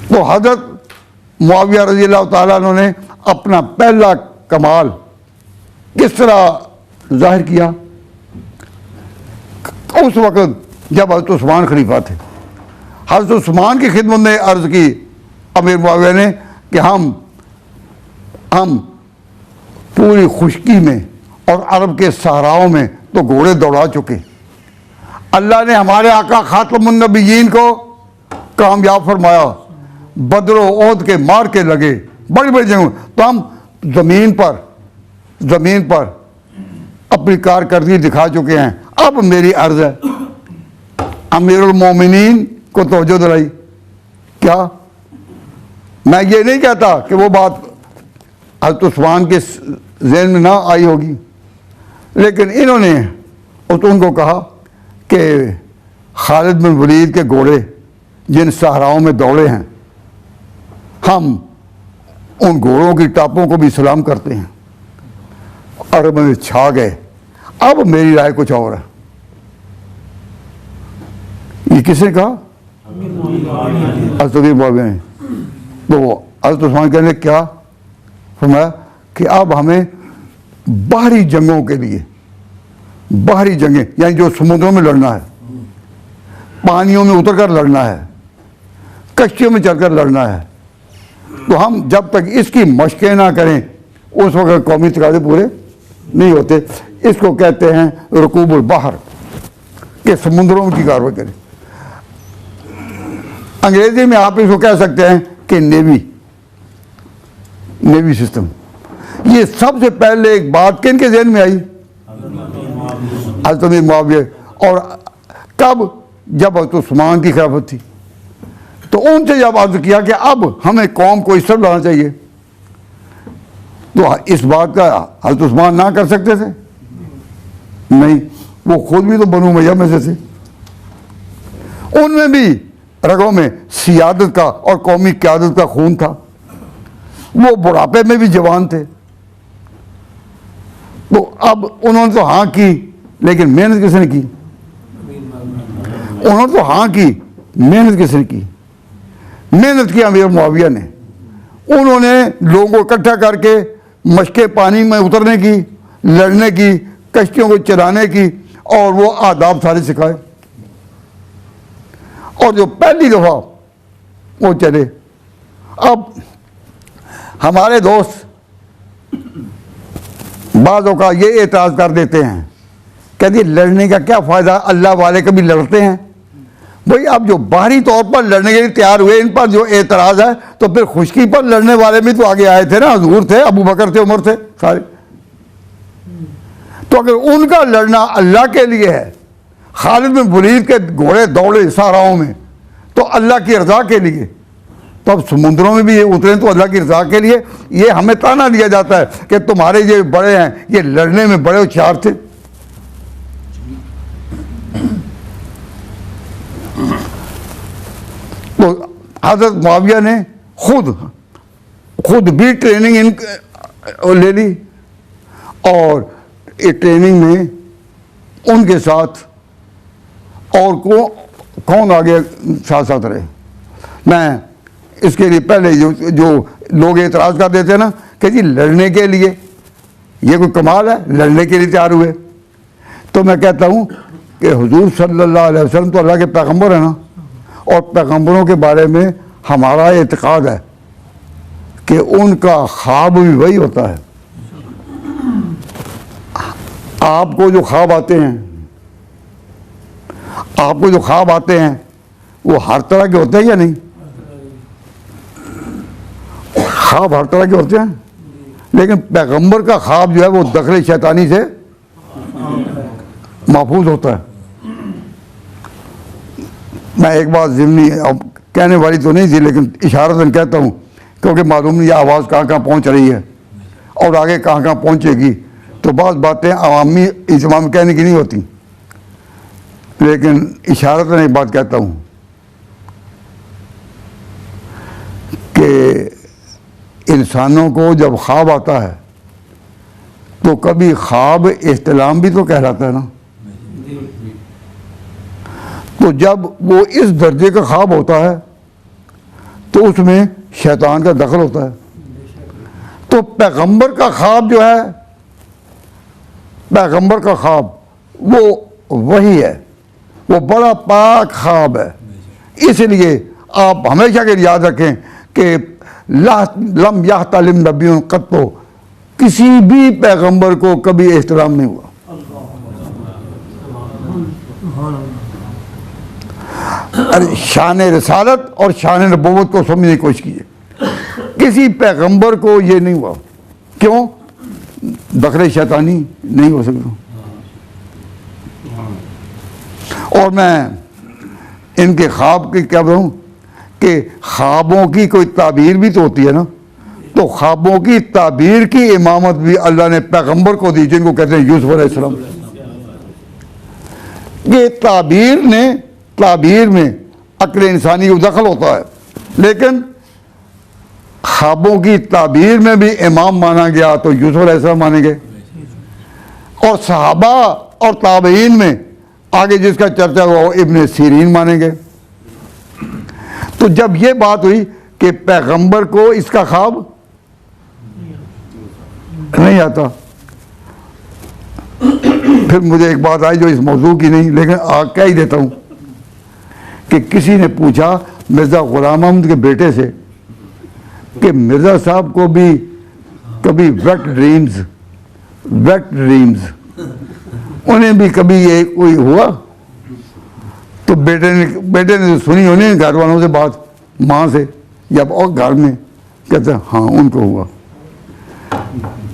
तो हज़रत मुआविया रज़ी अल्लाह ताला अन्हु ने अपना पहला कमाल किस तरह ज़ाहिर किया? उस वक़्त जब हज़रत उस्मान खलीफा थे, हज़रत उस्मान की खिदमत में अर्ज़ की अमीर मुआविया ने कि हम पूरी खुश्की में और अरब के सहराओं में तो घोड़े दौड़ा चुके, अल्लाह ने हमारे आका खातमुन नबिय्यीन को कामयाब फरमाया, बदरो ओद के मार के लगे बड़ी बड़ी जगहों, तो हम ज़मीन पर अपनी कारकर्दगी दिखा चुके हैं। अब मेरी अर्ज़ है, अमीरुल मोमिनीन को तवज्जो दिलाई। क्या? मैं ये नहीं कहता कि वो बात हज़रत उस्मान के ज़हन में ना आई होगी, लेकिन इन्होंने उनको कहा कि खालिद बिन वलीद के घोड़े जिन सहराओं में दौड़े हैं, हम उन घोड़ों की टापों को भी सलाम करते हैं। अरब में छा गए। अब मेरी राय कुछ और है। ये किसने कहा? हज़रत मुआविया ने। तो हज़रत उस्मान कहने क्या फरमाया कि अब हमें बाहरी जंगों के लिए, बाहरी जंगें यानी जो समुद्रों में लड़ना है, पानियों में उतर कर लड़ना है, कश्तियों में चलकर लड़ना है, तो हम जब तक इसकी मशक़ें ना करें उस वक्त कौमी तकाज़े पूरे नहीं होते। इसको कहते हैं रुकूबुल बहर, के समुद्रों की कार्रवाई करें। अंग्रेजी में आप इसको कह सकते हैं कि नेवी सिस्टम। ये सबसे पहले एक बात किन के ज़हन में आई? हज़रत अमीर मुआविया। और कब? जब हज़रत उस्मान की खिलाफत थी। तो उनसे जब अर्ज़ किया कि अब हमें कौम को इस तरफ लाना चाहिए, तो इस बात का हज़रत उस्मान ना कर सकते थे? नहीं, वो खुद भी तो बनु उमैया में से थे। उनमें भी रगों में सियादत का और कौमी क़यादत का खून था। वो बुढ़ापे में भी जवान थे। तो अब उन्होंने तो हाँ की, लेकिन मेहनत किसने की? उन्होंने तो हाँ की, मेहनत किसने की? मेहनत की अमीर मुआविया ने। उन्होंने लोगों को इकट्ठा करके मशक़े पानी में उतरने की, लड़ने की, कश्तियों को चलाने की, और वो आदाब सारे सिखाए। और जो पहली दफ़ा वो चले। अब हमारे दोस्त बाज़ों का ये एतराज़ कर देते हैं, कहते लड़ने का क्या फ़ायदा, अल्लाह वाले कभी लड़ते हैं? भाई अब जो बाहरी तौर पर लड़ने के लिए तैयार हुए, इन पर जो एतराज़ है, तो फिर खुश्की पर लड़ने वाले भी तो आगे आए थे ना, हुजूर थे, अबू बकर थे, उमर थे, सारे। तो अगर उनका लड़ना अल्लाह के लिए है, खालिद बिन वलीद के घोड़े दौड़े सहराओं में, तो अल्लाह की रज़ा के लिए, तो अब समुद्रों में भी ये उतरे तो अल्लाह की रज़ा के लिए। ये हमें ताना दिया जाता है कि तुम्हारे ये बड़े हैं, ये लड़ने में बड़े होशियार थे। तो हज़रत मुआविया ने खुद भी ट्रेनिंग इन ले ली और ये ट्रेनिंग में उनके साथ और कौन आगे साथ साथ रहे। मैं इसके लिए पहले जो लोग एतराज़ कर देते हैं ना कि जी लड़ने के लिए ये कोई कमाल है, लड़ने के लिए तैयार हुए, तो मैं कहता हूँ कि हुजूर सल्लल्लाहु अलैहि वसल्लम तो अल्लाह के पैगंबर है ना, और पैगंबरों के बारे में हमारा एतकाद है कि उनका ख्वाब भी वही होता है। आपको जो ख्वाब आते हैं वो हर तरह के होते हैं या नहीं? ख्वाब हर तरह के होते हैं, लेकिन पैगंबर का ख्वाब जो है वो दखल शैतानी से महफूज होता है। मैं एक बात ज़िम्नी अब कहने वाली तो नहीं थी, लेकिन इशारतन कहता हूँ क्योंकि मालूम नहीं आवाज़ कहाँ कहाँ पहुँच रही है और आगे कहाँ कहाँ पहुँचेगी। तो बहुत बातें अवामी इज्तिमा में कहने की नहीं होती, लेकिन इशारतन एक बात कहता हूँ कि इंसानों को जब ख्वाब आता है तो कभी ख्वाब इस्तिलाम भी तो कहलाता है ना। तो जब वो इस दर्जे का ख्वाब होता है तो उसमें शैतान का दखल होता है। तो पैगंबर का ख्वाब जो है, पैगंबर का ख्वाब वो वही है, वो बड़ा पाक ख्वाब है। इसलिए आप हमेशा के लिए याद रखें कि लम याहतलिम नबियुन क़त्तो, किसी भी पैगंबर को कभी एहतराम नहीं हुआ। अरे शान रसालत और शान नबूवत को समझने की कोशिश कीजिए, किसी पैगंबर को ये नहीं हुआ। क्यों? दखल शैतानी नहीं हो सकता। और मैं इनके ख्वाब की क्या बताऊँ कि ख्वाबों की कोई ताबीर भी तो होती है ना। तो ख्वाबों की ताबीर की इमामत भी अल्लाह ने पैगंबर को दी, जिनको कहते हैं यूसुफ अलैहिस्सलाम। ये ताबीर में अक्ल इंसानी को दखल होता है, लेकिन ख्वाबों की ताबीर में भी इमाम माना गया तो यूसुफ अलैहिस्सलाम माने गए। और सहाबा और ताबईन में आगे जिसका चर्चा हुआ वो इब्ने सीरीन माने गए। तो जब ये बात हुई कि पैगंबर को इसका ख्वाब नहीं आता, फिर मुझे एक बात आई जो इस मौजू की नहीं, लेकिन कह ही देता हूँ कि किसी ने पूछा मिर्ज़ा ग़ुलाम अहमद के बेटे से कि मिर्ज़ा साहब को भी कभी वेट ड्रीम्स उन्हें भी कभी ये कोई हुआ? तो बेटे ने सुनी उन्हें घर वालों से बात, माँ से जब और घर में, कहते हाँ उनको हुआ।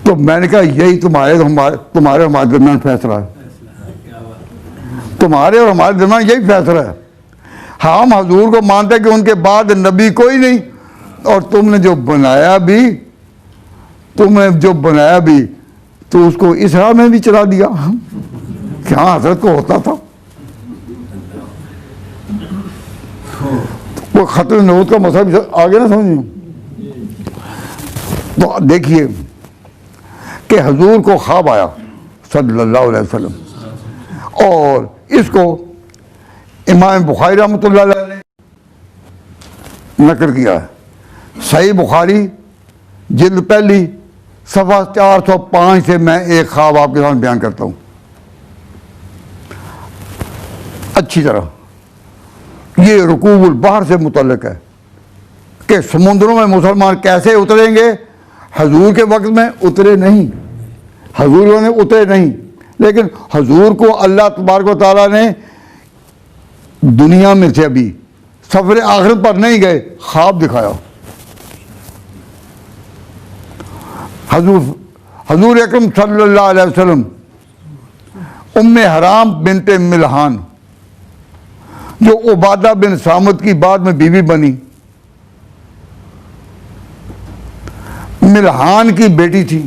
तो मैंने कहा यही तुम्हारे हमारे दरमियान फैसला है, तुम्हारे और हमारे दरमियान यही फैसला है। हम हजूर को मानते हैं कि उनके बाद नबी कोई नहीं, और तुमने जो बनाया भी तो उसको इस राह में भी चला दिया। क्या हजरत को होता था? वो खत्म नबूवत का मसला भी आगे ना समझिए। तो देखिए कि हजूर को ख्वाब आया सल्लल्लाहु अलैहि वसल्लम, और इसको इमाम बुखारी रहमतुल्लाह अलैह ने नकल किया है। सही बुखारी जिल्द पहली सफ़ा 405 से मैं एक ख्वाब आपके सामने बयान करता हूँ अच्छी तरह। ये रुकूबुल बहर से मुतल्लिक है कि समुद्रों में मुसलमान कैसे उतरेंगे। हजूर के वक्त में उतरे नहीं, हजूर ने उतरे नहीं, लेकिन हजूर को अल्लाह तबारक व तआला ने दुनिया में से अभी सफर आखिरत पर नहीं गए, ख्वाब दिखाया। हजूर अकरम सल्लल्लाहु अलैहि वसल्लम उम्मे हराम बिनते मिल्हान, जो उबादा बिन सामत की बाद में बीवी बनी, मिल्हान की बेटी थी।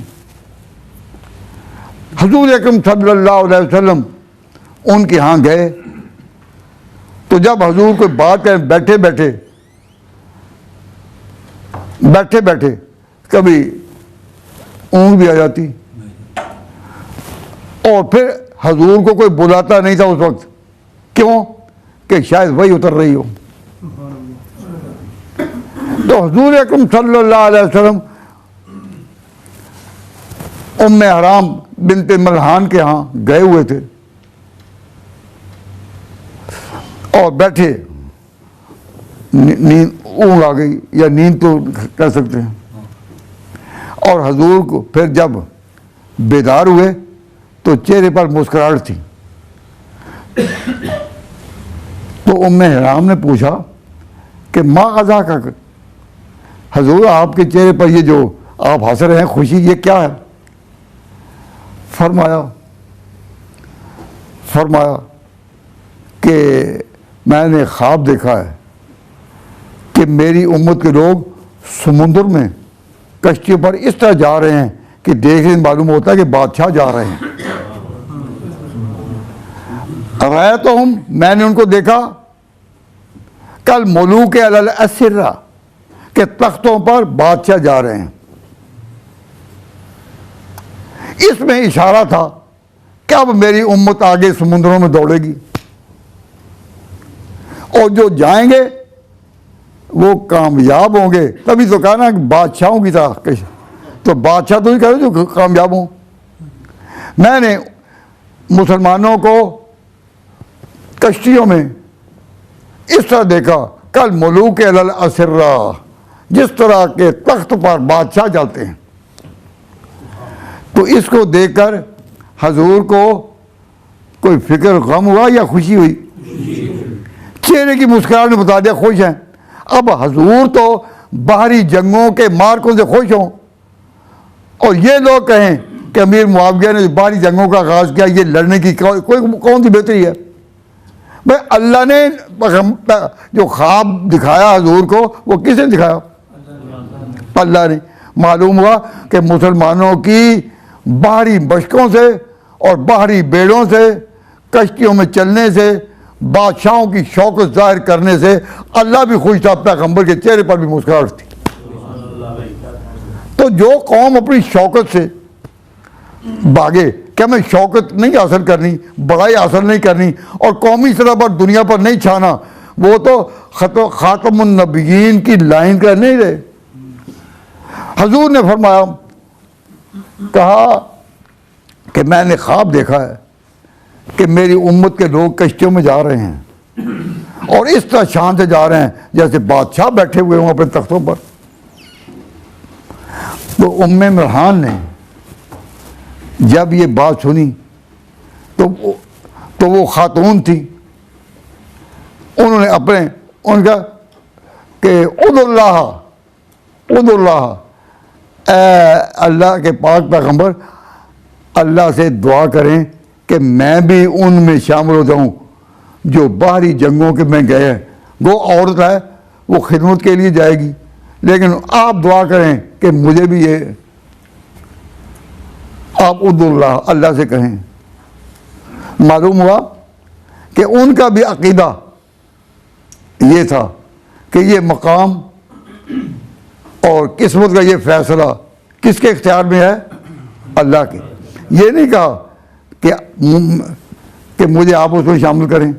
हुजूर अकरम सल्लल्लाहु अलैहि वसल्लम उनके यहाँ गए तो जब हुजूर कोई बात करें बैठे बैठे कभी ऊँग भी आ जाती और फिर हुजूर को कोई बुलाता नहीं था उस वक्त। क्यों? कि शायद वही उतर रही हो। तो हुजूर अकरम सल्लल्लाहु अलैहि वसल्लम उम्मे हराम बिनते मल्हान के यहाँ गए हुए थे और बैठे, नींद ऊँग आ गई या नींद तो कह सकते हैं। और हुजूर को फिर जब बेदार हुए तो चेहरे पर मुस्कुराहट थी। तो उम्मे हराम ने पूछा कि माँ अज़ा का हुजूर आपके चेहरे पर ये जो आप हंस रहे हैं खुशी, ये क्या है? फरमाया कि मैंने ख्वाब देखा है कि मेरी उम्मत के लोग समुद्र में कश्तियों पर इस तरह जा रहे हैं कि देखने में मालूम होता है कि बादशाह जा रहे हैं। रहे तो हम, मैंने उनको देखा कल मुलूक अलल अस्रा के तख्तों पर बादशाह जा रहे हैं। इसमें इशारा था कि अब मेरी उम्मत आगे समुद्रों में दौड़ेगी और जो जाएंगे वो कामयाब होंगे। तभी तो कहा ना कि बादशाहों की तरह, तो बादशाह तो ही कहे जो कामयाब हों। मैंने मुसलमानों को कश्तियों में इस तरह देखा कल मुलूक अलल अस्रा, जिस तरह के तख्त पर बादशाह चलते हैं। तो इसको देखकर हुजूर को कोई फिक्र गम हुआ या खुशी हुई? चेहरे की मुस्कुराहट ने बता दिया खुश हैं। अब हुजूर तो बाहरी जंगों के मार्कों से खुश हों और ये लोग कहें कि अमीर मुआविया ने बाहरी जंगों का आगाज़ किया, ये लड़ने की कौन सी बेहतरी है? भाई अल्लाह ने जो ख्वाब दिखाया हुजूर को, वो किसने दिखाया? अल्लाह ने। मालूम हुआ कि मुसलमानों की बाहरी मशकों से और बाहरी बेड़ों से, कश्तियों में चलने से, बादशाहों की शौकत जाहिर करने से अल्लाह भी खुश था, पैगंबर के चेहरे पर भी मुस्कुराहट थी। तो जो कौम अपनी शौकत से भागे, क्या मैं शौकत नहीं हासिल करनी, बड़ाई हासिल नहीं करनी और कौमी सतह पर दुनिया पर नहीं छाना, वो तो खातमुन नबिय्यीन की लाइन का नहीं रहे। हुजूर ने फरमाया, कहा कि मैंने ख्वाब देखा है कि मेरी उम्मत के लोग कश्तियों में जा रहे हैं और इस तरह शान से जा रहे हैं जैसे बादशाह बैठे हुए हों अपने तख्तों पर। तो उम्मे मिल्हान ने जब ये बात सुनी तो वो खातून थी, उन्होंने उनका कि उदुल्लाह अल्लाह के पाक पैगंबर, अल्लाह से दुआ करें कि मैं भी उनमें शामिल हो जाऊँ जो बाहरी जंगों के में गए हैं। वो औरत है, वो खिदमत के लिए जाएगी, लेकिन आप दुआ करें कि मुझे भी ये, आप उदुल्लाह अल्लाह से कहें। मालूम हुआ कि उनका भी अकीदा ये था कि ये मकाम और किस्मत का ये फैसला किसके इख्तियार में है? अल्लाह के। ये नहीं कहा कि मुझे आप उसमें शामिल करें,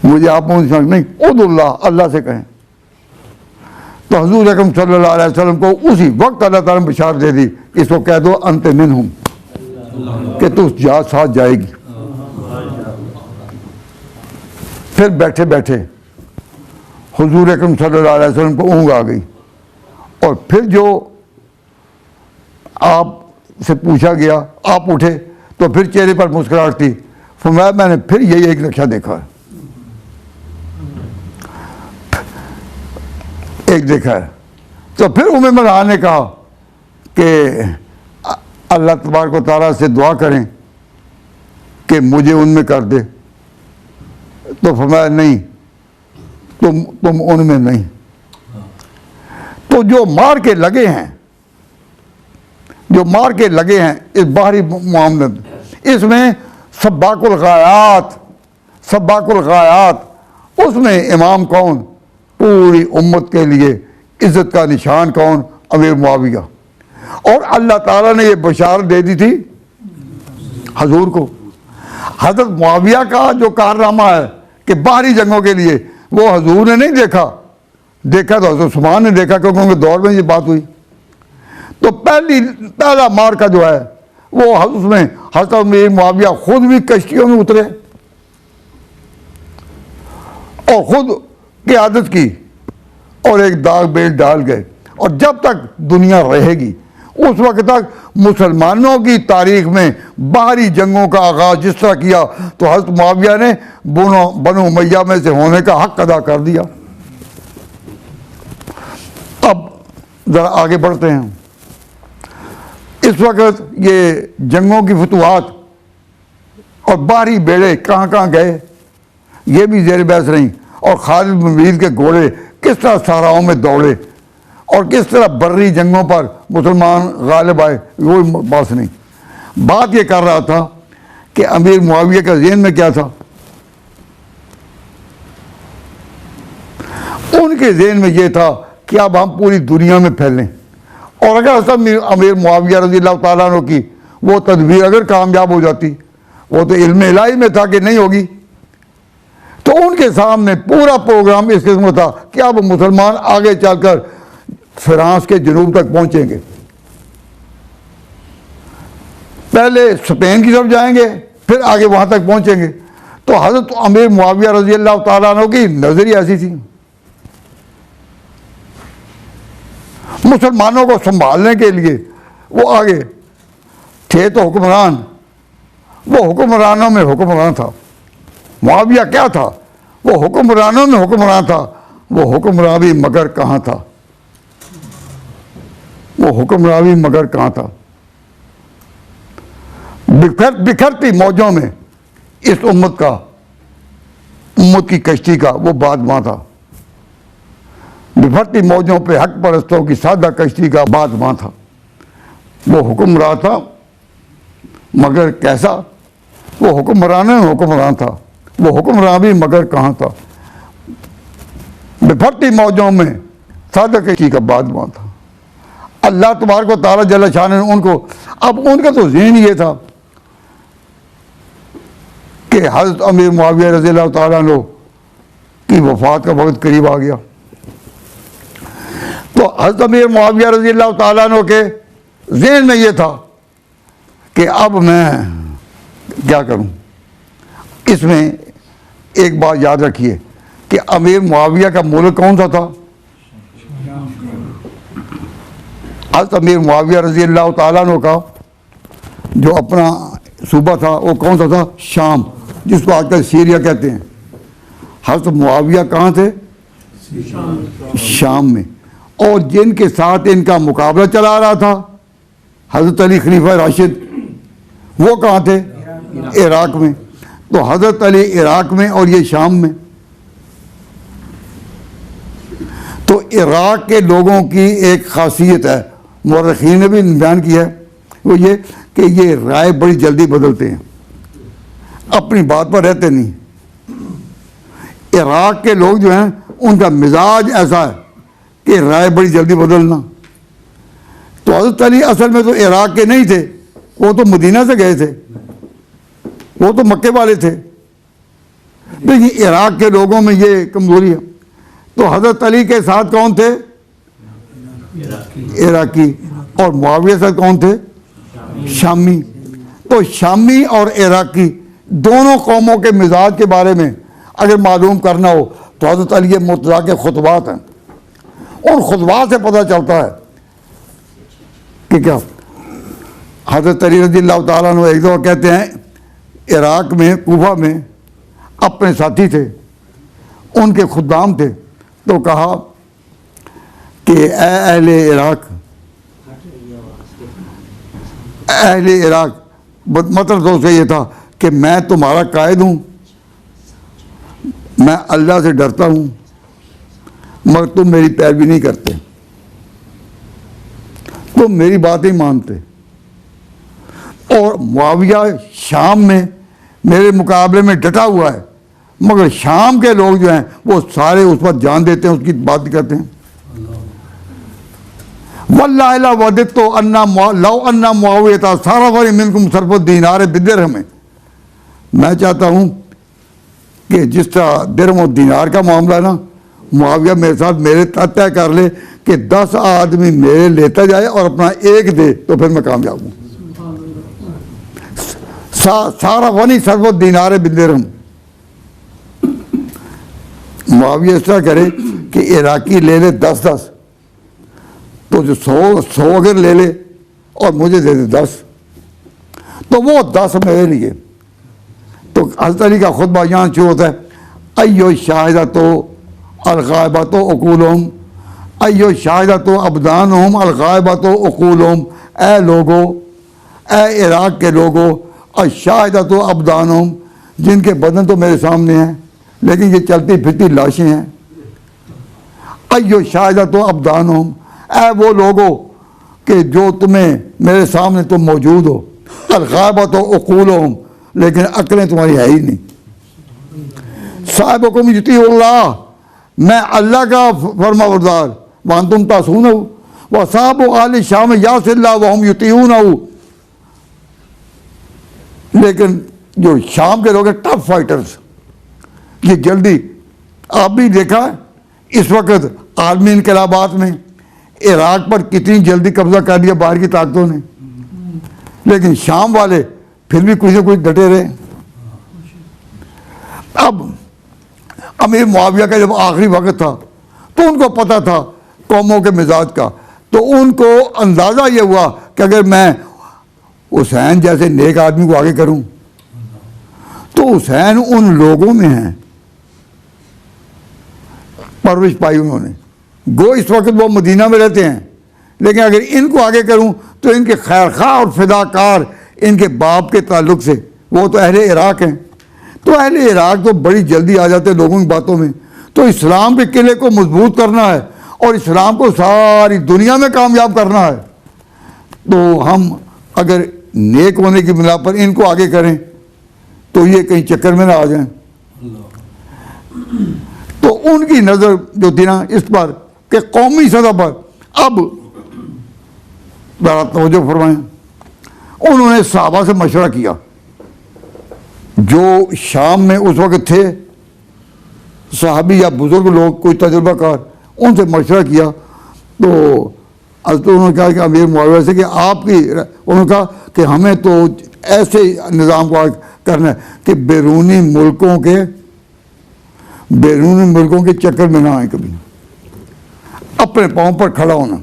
मुझे आप उसमें शामिल नहीं, उदुल्लाह अल्लाह से कहें। तो हुजूर अकरम सल्लल्लाहु अलैहि वसल्लम को उसी वक्त अल्लाह ताला ने बिशारत दे दी, इसको कह दो अंत मिनहुम, कि तू साथ जाएगी। फिर बैठे बैठे हुजूर अकरम सल्लल्लाहु अलैहि वसल्लम को ऊँग आ गई और फिर जो आप से पूछा गया, आप उठे तो फिर चेहरे पर मुस्कुराहट थी। फरमाया मैंने फिर यही एक नक्शा देखा है, एक देखा है। तो फिर उम्मे मिल्हान ने कहा कि अल्लाह तबारक व तआला से दुआ करें कि मुझे उनमें कर दे। तो फरमाया नहीं, तुम उनमें नहीं। तो तो जो मार के लगे हैं, जो मार के लगे हैं इस बाहरी मामले में, इसमें सब्बाकुल गायात, उसमें इमाम कौन? पूरी उम्मत के लिए इज्जत का निशान कौन? अमीर मुआविया। और अल्लाह ताला ने ये बशारत दे दी थी हजूर को। हजरत मुआविया का जो कारनामा है कि बाहरी जंगों के लिए, वो हजूर ने नहीं देखा, देखा तो हजरत उस्मान ने देखा, क्योंकि उनके दौर में ये बात हुई। तो पहला मार्का जो है वो उसमें हजरत अमीर मुआविया खुद भी कश्तियों में उतरे और खुद क़यादत की और एक दाग बेल डाल गए। और जब तक दुनिया रहेगी उस वक्त तक मुसलमानों की तारीख में बाहरी जंगों का आगाज़ जिस तरह किया, तो हज़रत मुआविया ने बनु उमय्या में से होने का हक अदा कर दिया। अब ज़रा आगे बढ़ते हैं। इस वक्त ये जंगों की फतवाहत और बाहरी बेड़े कहाँ कहाँ गए, ये भी ज़ेर बहस नहीं। और खालिद बिन वलीद के घोड़े किस तरह सहराओं में दौड़े और किस तरह बर्री जंगों पर मुसलमान गालिब आए, वो बात नहीं। बात ये कर रहा था कि अमीर मुआविया का ज़हन में क्या था। उनके ज़हन में ये था कि अब हम पूरी दुनिया में फैलें, और अगर सब अमीर मुआविया रज़ियल्लाहु ताला अन्हु की वो तदबीर अगर कामयाब हो जाती, वो तो इल्म इलाही में था कि नहीं होगी, तो उनके सामने पूरा प्रोग्राम इस किस्म था कि अब मुसलमान आगे चलकर फ्रांस के जनूब तक पहुंचेंगे, पहले स्पेन की तरफ जाएंगे, फिर आगे वहां तक पहुंचेंगे। तो हजरत अमीर मुआविया रज़ियल्लाहु ताला अन्हु की नजरिए ऐसी थी। मुसलमानों को संभालने के लिए वो आगे थे तो हुक्मरान, वो हुक्मरानों में हुक्मरान था। मुआविया क्या था? वो हुक्मरानों में हुक्मरान था। वो हुक्मरान भी मगर कहाँ था? वो हुक्मरान भी मगर कहाँ था? बिखरती मौजों में इस उम्मत की कश्ती का वो बादमां था। बिखरती मौजों पे हक परस्तों की सादा कश्ती का बादमां था। वो हुक्मरान था मगर कैसा? वो हुक्मरान में हुक्मरान था। वो हुक्मरान भी मगर कहाँ था? बिखरती मौजों में सादा कश्ती का बादमां था। अल्लाह तबारक व तआला जल्ल शान ने उनको, अब उनका तो ज़हन ये था कि हज़रत अमीर मुआविया रज़ियल्लाहु ताला अन्हु की वफ़ात का वक्त करीब आ गया। तो हज़रत अमीर मुआविया रज़ियल्लाहु ताला अन्हु के ज़हन में ये था कि अब मैं क्या करूं। इसमें एक बात याद रखिए कि अमीर मुआविया का मुल्क कौन सा था? हज़रत अमीर मुआविया रज़ियल्लाहु ताला अन्हु का जो अपना सूबा था वो कौन सा था? शाम, जिसको आजकल सीरिया कहते हैं। हज़रत मुआविया कहाँ थे? शाम में। और जिनके साथ इनका मुकाबला चला रहा था हज़रत अली खलीफा राशिद, वो कहाँ थे? इराक़ में। तो हज़रत अली इराक़ में और ये शाम में। तो इराक़ के लोगों की एक ख़ासियत है, मुर्रिख़ीन ने भी बयान किया है, वो ये कि ये राय बड़ी जल्दी बदलते हैं, अपनी बात पर रहते नहीं। इराक़ के लोग जो हैं उनका मिजाज ऐसा है कि राय बड़ी जल्दी बदलना। तो हज़रत अली असल में तो इराक़ के नहीं थे, वो तो मदीना से गए थे, वो तो मक्के वाले थे। लेकिन इराक़ के लोगों में ये कमज़ोरी है। तो हज़रत अली के साथ कौन थे? इराक़ी। और मुआविया साथ कौन थे? शामी। तो शामी और इराक़ी दोनों कौमों के मिजाज के बारे में अगर मालूम करना हो तो हज़रत अली मुर्तज़ा के खुतबात हैं। उन खुतबात से पता चलता है कि क्या हज़रत अली रज़ियल्लाहु ताला अन्हु एक दफ़ा कहते हैं इराक़ में कूफा में अपने साथी थे, उनके खुद्दाम थे, तो कहा कि अहले इराक़, अहले इराक़, मतलब तो उसे ये था कि मैं तुम्हारा कायद हूँ, मैं अल्लाह से डरता हूँ, मगर तुम मेरी पैरवी नहीं करते। तो मेरी बात ही मानते। और मुआविया शाम में मेरे मुकाबले में डटा हुआ है, मगर शाम के लोग जो हैं वो सारे उस पर जान देते हैं, उसकी बात करते हैं। वल्लाहि ला वदित्तु अन्ना लौ अन्ना मुआविया सारा वरी मिनकुम सरफुद दीनार बिदिरहम। मैं चाहता हूँ कि जिस तरह दिरहम और दीनार का मामला है ना, मुआविया मेरे साथ मेरे तय कर ले कि 10 आदमी मेरे लेता जाए और अपना एक दे, तो फिर मैं कामयाब हूँ। सारा वनी सरफुद दीनार बिदिरहम। मुआविया इस तरह करे कि इराकी ले ले 10-10, तो जो 100 अगर ले ले और मुझे दे दे 10, तो वो 10 मेरे लिए। तो हज़रत अली का खुतबा यहाँ शुरू होता है, अय्यो शाहिदा तो अलगायबा तो अकूलुहुम, अय्यो शाहिदा तो अबदानुहुम अलगायबा तो अकूलुहुम। ए लोगो, ए इराक के लोगो, और शाहिदा तो अबदानुहुम, जिनके बदन तो मेरे सामने हैं लेकिन ये चलती फिरती लाशें हैं। अय्यो शाहिदा तो अबदानुहुम, ऐ वो लोगो कि जो तुम्हें मेरे सामने तुम मौजूद हो, अलगायबा तो अकूलुहुम, लेकिन अक्लें तुम्हारी है ही नहीं। साहिबकुम युतीउल्लाह, मैं अल्लाह का फरमाबरदार, वान तुम तासूनहु, व साहबु आल शाम यासिल्लाह वहुम युतीऊनहु। लेकिन जो शाम के लोग हैं टफ फाइटर्स, ये जल्दी, आप भी देखा इस वक्त आलमी इनकलाबात में इराक पर कितनी जल्दी कब्जा कर लिया बाहर की ताकतों ने, लेकिन शाम वाले फिर भी कुछ न कुछ डटे रहे। अब अमीर मुआविया का जब आखिरी वक्त था तो उनको पता था कौमों के मिजाज का, तो उनको अंदाज़ा ये हुआ कि अगर मैं हुसैन जैसे नेक आदमी को आगे करूं तो हुसैन उन लोगों में है, परवरिश पाई उन्होंने, गो इस वक्त वो मदीना में रहते हैं, लेकिन अगर इनको आगे करूं तो इनके खैरखा और फिदाकार इनके बाप के ताल्लुक से, वो तो अहले इराक हैं, तो अहले इराक तो बड़ी जल्दी आ जाते हैं लोगों की बातों में। तो इस्लाम के किले को मजबूत करना है और इस्लाम को सारी दुनिया में कामयाब करना है, तो हम अगर नेक होने की बिना पर इनको आगे करें तो ये कहीं चक्कर में ना आ जाएं। तो उनकी नज़र जो थी ना इस पर कि कौमी सतह पर, अब ज़रा तवज्जो फरमाएं, उन्होंने सहाबा से मशवरा किया जो शाम में उस वक्त थे, सहाबी या बुजुर्ग लोग, कोई तजुर्बाकार, उनसे मशवरा किया। तो उन्होंने कहा कि अमीर मुआविया से कि आपकी, उन्होंने कहा कि हमें तो ऐसे निज़ाम को करना है कि बैरूनी मुल्कों के चक्कर में ना आए, कभी अपने पाँव पर खड़ा होना।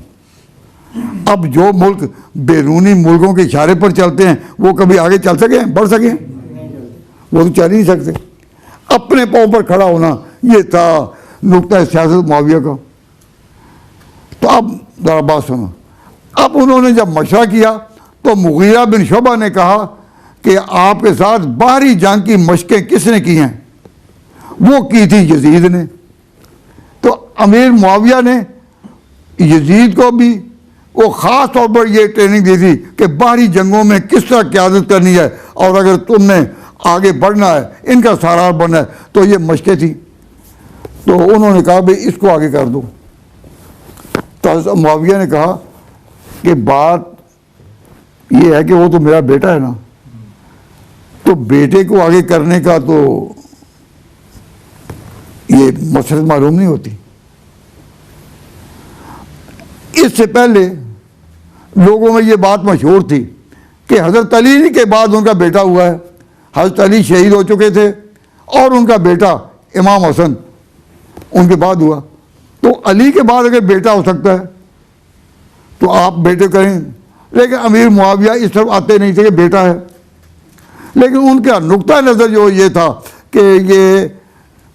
अब जो मुल्क बैरूनी मुल्कों के इशारे पर चलते हैं वो कभी आगे चल सके, बढ़ सके? वो तो चल ही नहीं सकते। अपने पाँव पर खड़ा होना, ये था नुक्ता सियासत मुआविया का। तो अब जरा बात सुनो, अब उन्होंने जब मशवरा किया तो मुगीरा बिन शुबा ने कहा कि आपके साथ बाहरी जंग की मशकें किसने की हैं? वो की थी यजीद ने। तो अमीर मुआविया ने यजीद को भी वो ख़ास तौर पर ये ट्रेनिंग दी थी कि बाहरी जंगों में किस तरह क़यादत करनी है, और अगर तुमने आगे बढ़ना है, इनका सारार बनना है, तो ये मशकें थी। तो उन्होंने कहा भाई इसको आगे कर दो। तो मुआविया ने कहा कि बात ये है कि वो तो मेरा बेटा है ना, तो बेटे को आगे करने का तो ये मसरत मालूम नहीं होती। इससे पहले लोगों में ये बात मशहूर थी कि हज़रत अली के बाद उनका बेटा हुआ है। हज़रत अली शहीद हो चुके थे और उनका बेटा इमाम हसन उनके बाद हुआ। तो अली के बाद अगर बेटा हो सकता है तो आप बेटे करें, लेकिन अमीर मुआविया इस तरफ आते नहीं थे कि बेटा है। लेकिन उनका नुक्ता नज़र जो ये था कि ये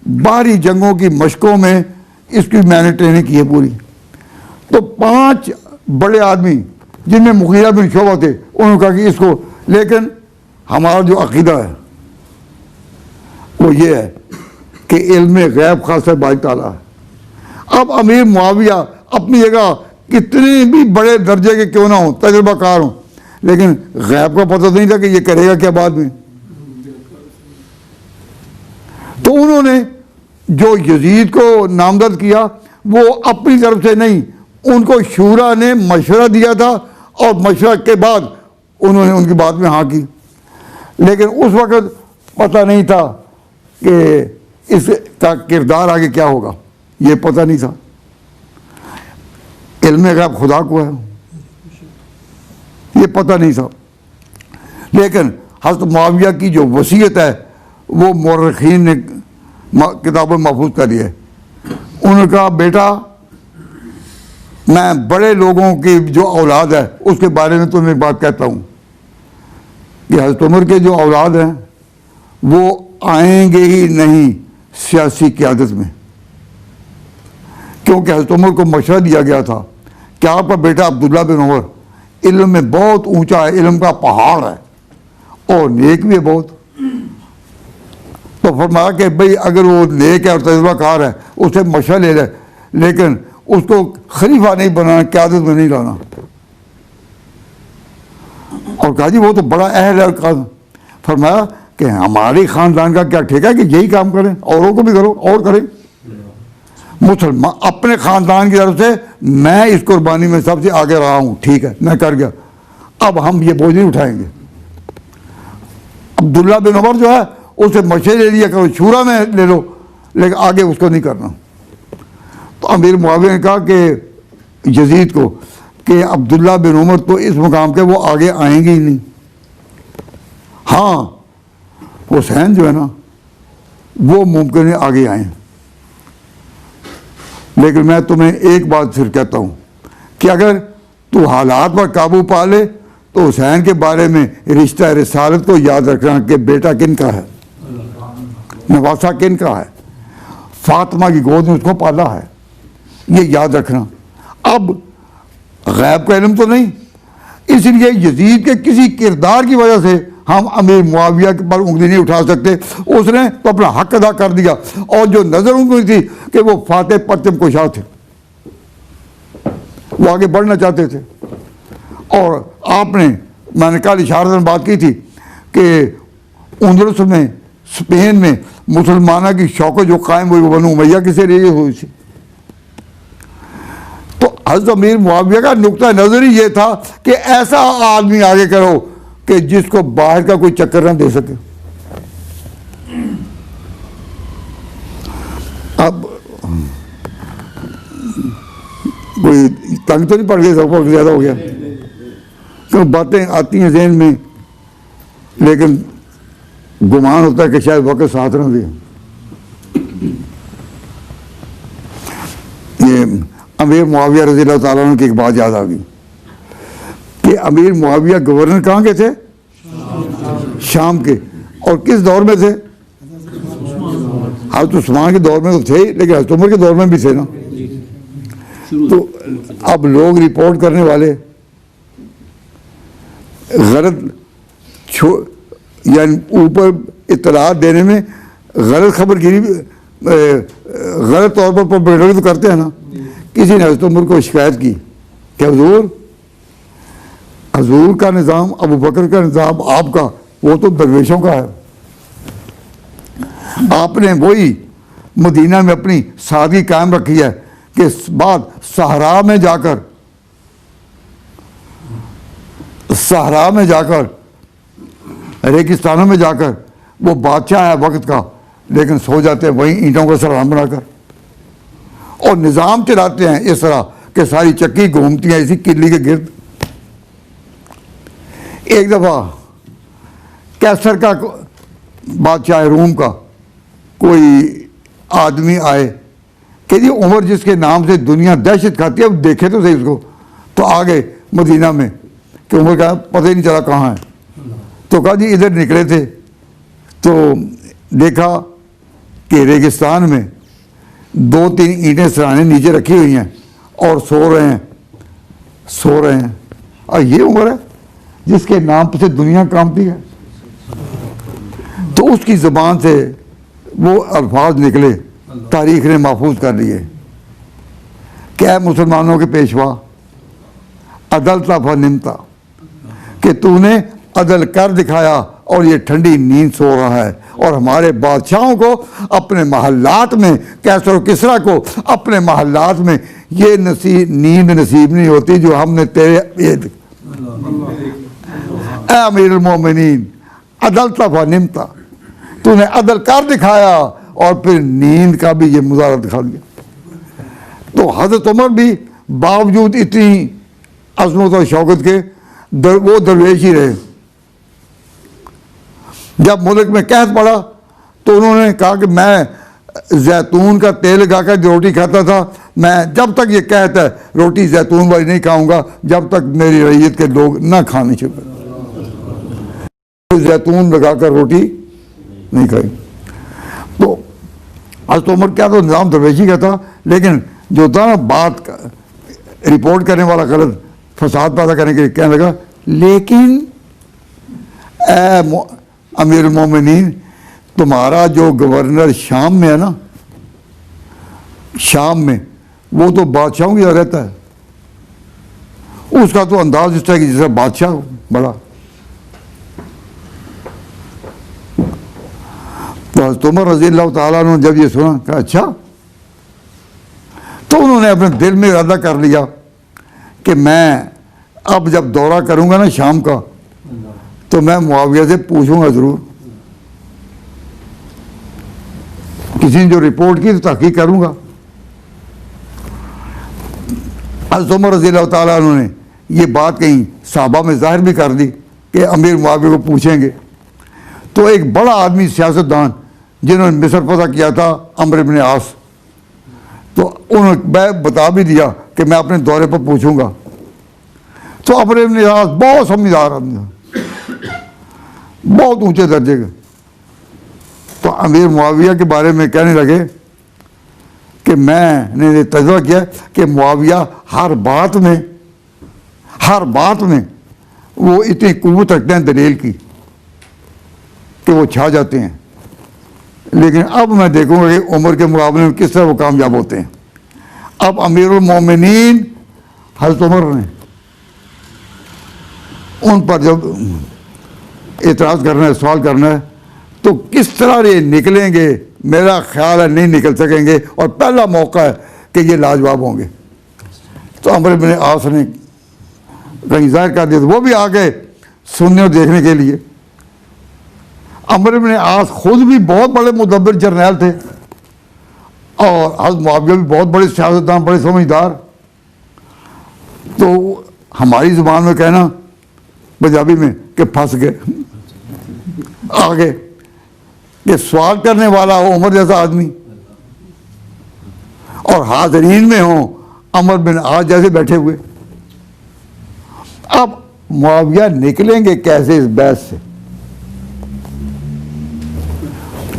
बाहरी जंगों की मशकों में इसकी मैंने ट्रेनिंग की है पूरी। तो 5 बड़े आदमी जिनमें मुगीरा बिन शुबा थे, उन्होंने कहा कि इसको, लेकिन हमारा जो अकीदा है वो ये है कि इल्म गैब खासा बाई ताला है। अब अमीर मुआविया अपनी जगह कितने भी बड़े दर्जे के क्यों ना हो, तजुर्बाकार हों, लेकिन गैब का पता नहीं था कि ये करेगा क्या बाद में। तो उन्होंने जो यजीद को नामजद किया वो अपनी तरफ से नहीं, उनको शूरा ने मशवरा दिया था और मशवरा के बाद उन्होंने उनकी बात में हाँ की। लेकिन उस वक़्त पता नहीं था कि इसका किरदार आगे क्या होगा, ये पता नहीं था। इल्म गैब खुदा को है, ये पता नहीं था। लेकिन हज़रत मुआविया की जो वसीयत है वो मुर्रिखीन ने किताबों में महफूज कर दिया है। उन्होंने कहा बेटा मैं बड़े लोगों की जो औलाद है उसके बारे में तुम्हें एक बात कहता हूँ कि हज़रत उमर के जो औलाद हैं वो आएंगे ही नहीं सियासी क़यादत में, क्योंकि हज़रत उमर को मशवरा दिया गया था कि आपका बेटा अब्दुल्ला बिन उमर इल्म में बहुत ऊंचा है, इल्म का पहाड़ है और नेक भी है बहुत। तो फरमाया कि भाई अगर वो नेक है और तजुर्बाकार है उससे मशवरा ले ले, लेकिन उसको खलीफा नहीं बनाना, क़यादत में नहीं लाना। और कहा जी वो तो बड़ा अहल है। फरमाया कि हमारे ख़ानदान का क्या ठेका है कि यही काम करें, औरों को भी करो और करें। मुसलमान अपने ख़ानदान की तरफ से मैं इस कुर्बानी में सबसे आगे रहा हूँ, ठीक है मैं कर गया, अब हम ये बोझ नहीं उठाएंगे। अब्दुल्ला बिन उमर जो है उसे मशवरे ले लिया करो, शूरा में ले लो, लेकिन आगे उसको नहीं करना। तो अमीर मुआविया ने कहा कि यजीद को कि अब्दुल्ला बिन उमर तो इस मुकाम के वो आगे आएंगे ही नहीं। हाँ हुसैन जो है ना वो मुमकिन है आगे आए, लेकिन मैं तुम्हें एक बात फिर कहता हूँ कि अगर तू हालात पर काबू पा ले तो हुसैन के बारे में रिश्ता रिसालत को याद रखना कि बेटा किन का है, नवासा किन का है, फातिमा की गोद में उसको पाला है, ये याद रखना। अब गैब का इल्म तो नहीं, इसलिए यजीद के किसी किरदार की वजह से हम अमीर मुआविया पर उंगली नहीं उठा सकते। उसने तो अपना हक अदा कर दिया और जो नज़र उनको थी कि वो फातेह परचम कुशा थे, वो आगे बढ़ना चाहते थे। और आपने मैंने कल इशारे में बात की थी कि अंदरुस में स्पेन में मुसलमाना की शौक़त जो कायम हुई वो बनु उमैया की से रही हुई थी। तो हज़रत अमीर मुआविया का नुक्ता नज़र ही ये था कि ऐसा आदमी आगे करो कि जिसको बाहर का कोई चक्कर ना दे सके। अब कोई तंग तो नहीं पड़ गई, सब ज़्यादा हो गया, तो बातें आती हैं ज़हन में, लेकिन गुमान होता है कि शायद वक़्त साथ ना दे। ये अमीर मुआविया रज़ी अल्लाह ताला अन्हु की एक बात याद आ गई कि अमीर मुआविया गवर्नर कहाँ के थे? शाम के। और किस दौर में थे? हज़रत उस्मान के दौर में तो थे, लेकिन हज़रत उमर के दौर में भी थे ना। तो अब लोग रिपोर्ट करने वाले गलत यानी ऊपर इत्तलात देने में गलत खबरगिरी गलत तौर पर प्रोपेगेंडा तो करते हैं ना। किसी ने हज़रत उमर को शिकायत की कि हुजूर का निज़ाम, अबू बकर का निज़ाम आपका, वो तो दरवेशों का है। आपने वही मदीना में अपनी सादगी कायम रखी है कि बाद सहरा में जाकर रेगिस्तानों में जाकर वो बादशाह है वक्त का, लेकिन सो जाते हैं वहीं ईंटों का सलाम बनाकर, और निज़ाम चलाते हैं इस तरह कि सारी चक्की घूमती है इसी किले के गिर्द। एक दफ़ा कैसर का बादशाह रूम का कोई आदमी आए कि जी उमर जिसके नाम से दुनिया दहशत खाती है, अब देखे तो सही उसको। तो आ गए मदीना में कि उमर का पता ही नहीं चला कहाँ है। तो कहा जी इधर निकले थे तो देखा कि रेगिस्तान में 2-3 ईंटें सराहने नीचे रखी हुई हैं और सो रहे हैं। और ये उमर है जिसके नाम से दुनिया कांपती है। तो उसकी ज़बान से वो अल्फाज निकले, तारीख़ ने महफूज कर लिए। क्या मुसलमानों के पेशवा अदलता फनिमता, कि तूने अदल कर दिखाया और ये ठंडी नींद सो रहा है। और हमारे बादशाहों को अपने महल्लात में, कैसर किसरा को अपने महल्लात में ये नींद नसीब नहीं होती जो हमने तेरे अमीरुल मोमिनीन अदलता फनिमता, तूने अदल कर दिखाया और फिर नींद का भी ये मुजाहरा दिखा दिया। तो हज़रत उमर भी बावजूद इतनी अज़मत और शौकत के वो दरवेश ही रहे। जब मुल्क में कहत पड़ा तो उन्होंने कहा कि मैं जैतून का तेल लगाकर जो रोटी खाता था, मैं जब तक ये कहत है रोटी जैतून वाली नहीं खाऊंगा जब तक मेरी रैयत के लोग ना खाने चाहिए, जैतून लगाकर रोटी नहीं खाई। तो हज़रत उमर क्या तो निज़ाम दरवेशी का था, लेकिन जो था ना बात रिपोर्ट करने वाला गलत फसाद पैदा करने के लिए कहने लगा, लेकिन अमीरुल मोमिनीन तुम्हारा जो गवर्नर शाम में है ना, शाम में वो तो बादशाहों की रहता है, उसका तो अंदाज इस तरह की जैसे बादशाह बड़ा। तो हज़रत उमर रज़ी अल्लाह ताला अन्हु जब ये सुना कहा अच्छा, तो उन्होंने अपने दिल में इरादा कर लिया कि मैं अब जब दौरा करूंगा ना शाम का तो मैं मुआविया से पूछूंगा ज़रूर, किसी ने जो रिपोर्ट की तो तहकीक करूंगा। हज़रत उमर रज़ी अल्लाह ताला अन्हु ने ये बात कहीं सहाबा में ज़ाहिर भी कर दी कि अमीर मुआविया को पूछेंगे। तो एक बड़ा आदमी सियासतदान जिन्होंने मिस्र फतह किया था, अम्र इब्न आस, तो उन्होंने बता भी दिया कि मैं अपने दौरे पर पूछूंगा। तो अम्र इब्न आस बहुत समझदार आदमी था, बहुत ऊंचे दर्जे का। तो अमीर मुआविया के बारे में कहने लगे कि मैंने तजर्बा किया कि मुआविया हर बात में वो इतनी कुव्वत रखते हैं दलील की कि वो छा जाते हैं। लेकिन अब मैं देखूंगा कि उमर के मुकाबले में किस तरह वो कामयाब होते हैं। अब अमीरुल मोमिनीन हज़रत उमर ने उन पर जब एतराज़ करना है, सवाल करना है, तो किस तरह ये निकलेंगे मेरा ख्याल है नहीं निकल सकेंगे, और पहला मौका है कि ये लाजवाब होंगे। तो अम्र इब्न आस ने कहीं ज़ाहिर कर दिया, तो वो भी आ गए सुनने और देखने के लिए। अम्र इब्न आस खुद भी बहुत बड़े मुदब्बिर जर्नैल थे और हज़रत मुआविया भी बहुत बड़े सियासतदान, बड़े समझदार। तो हमारी ज़ुबान में कहना पंजाबी में कि फंस गए, आगे कि सवाल करने वाला हो उमर जैसा आदमी और हाज़रीन में हो अमर बिन आस जैसे बैठे हुए। अब मुआविया निकलेंगे कैसे इस बहस से?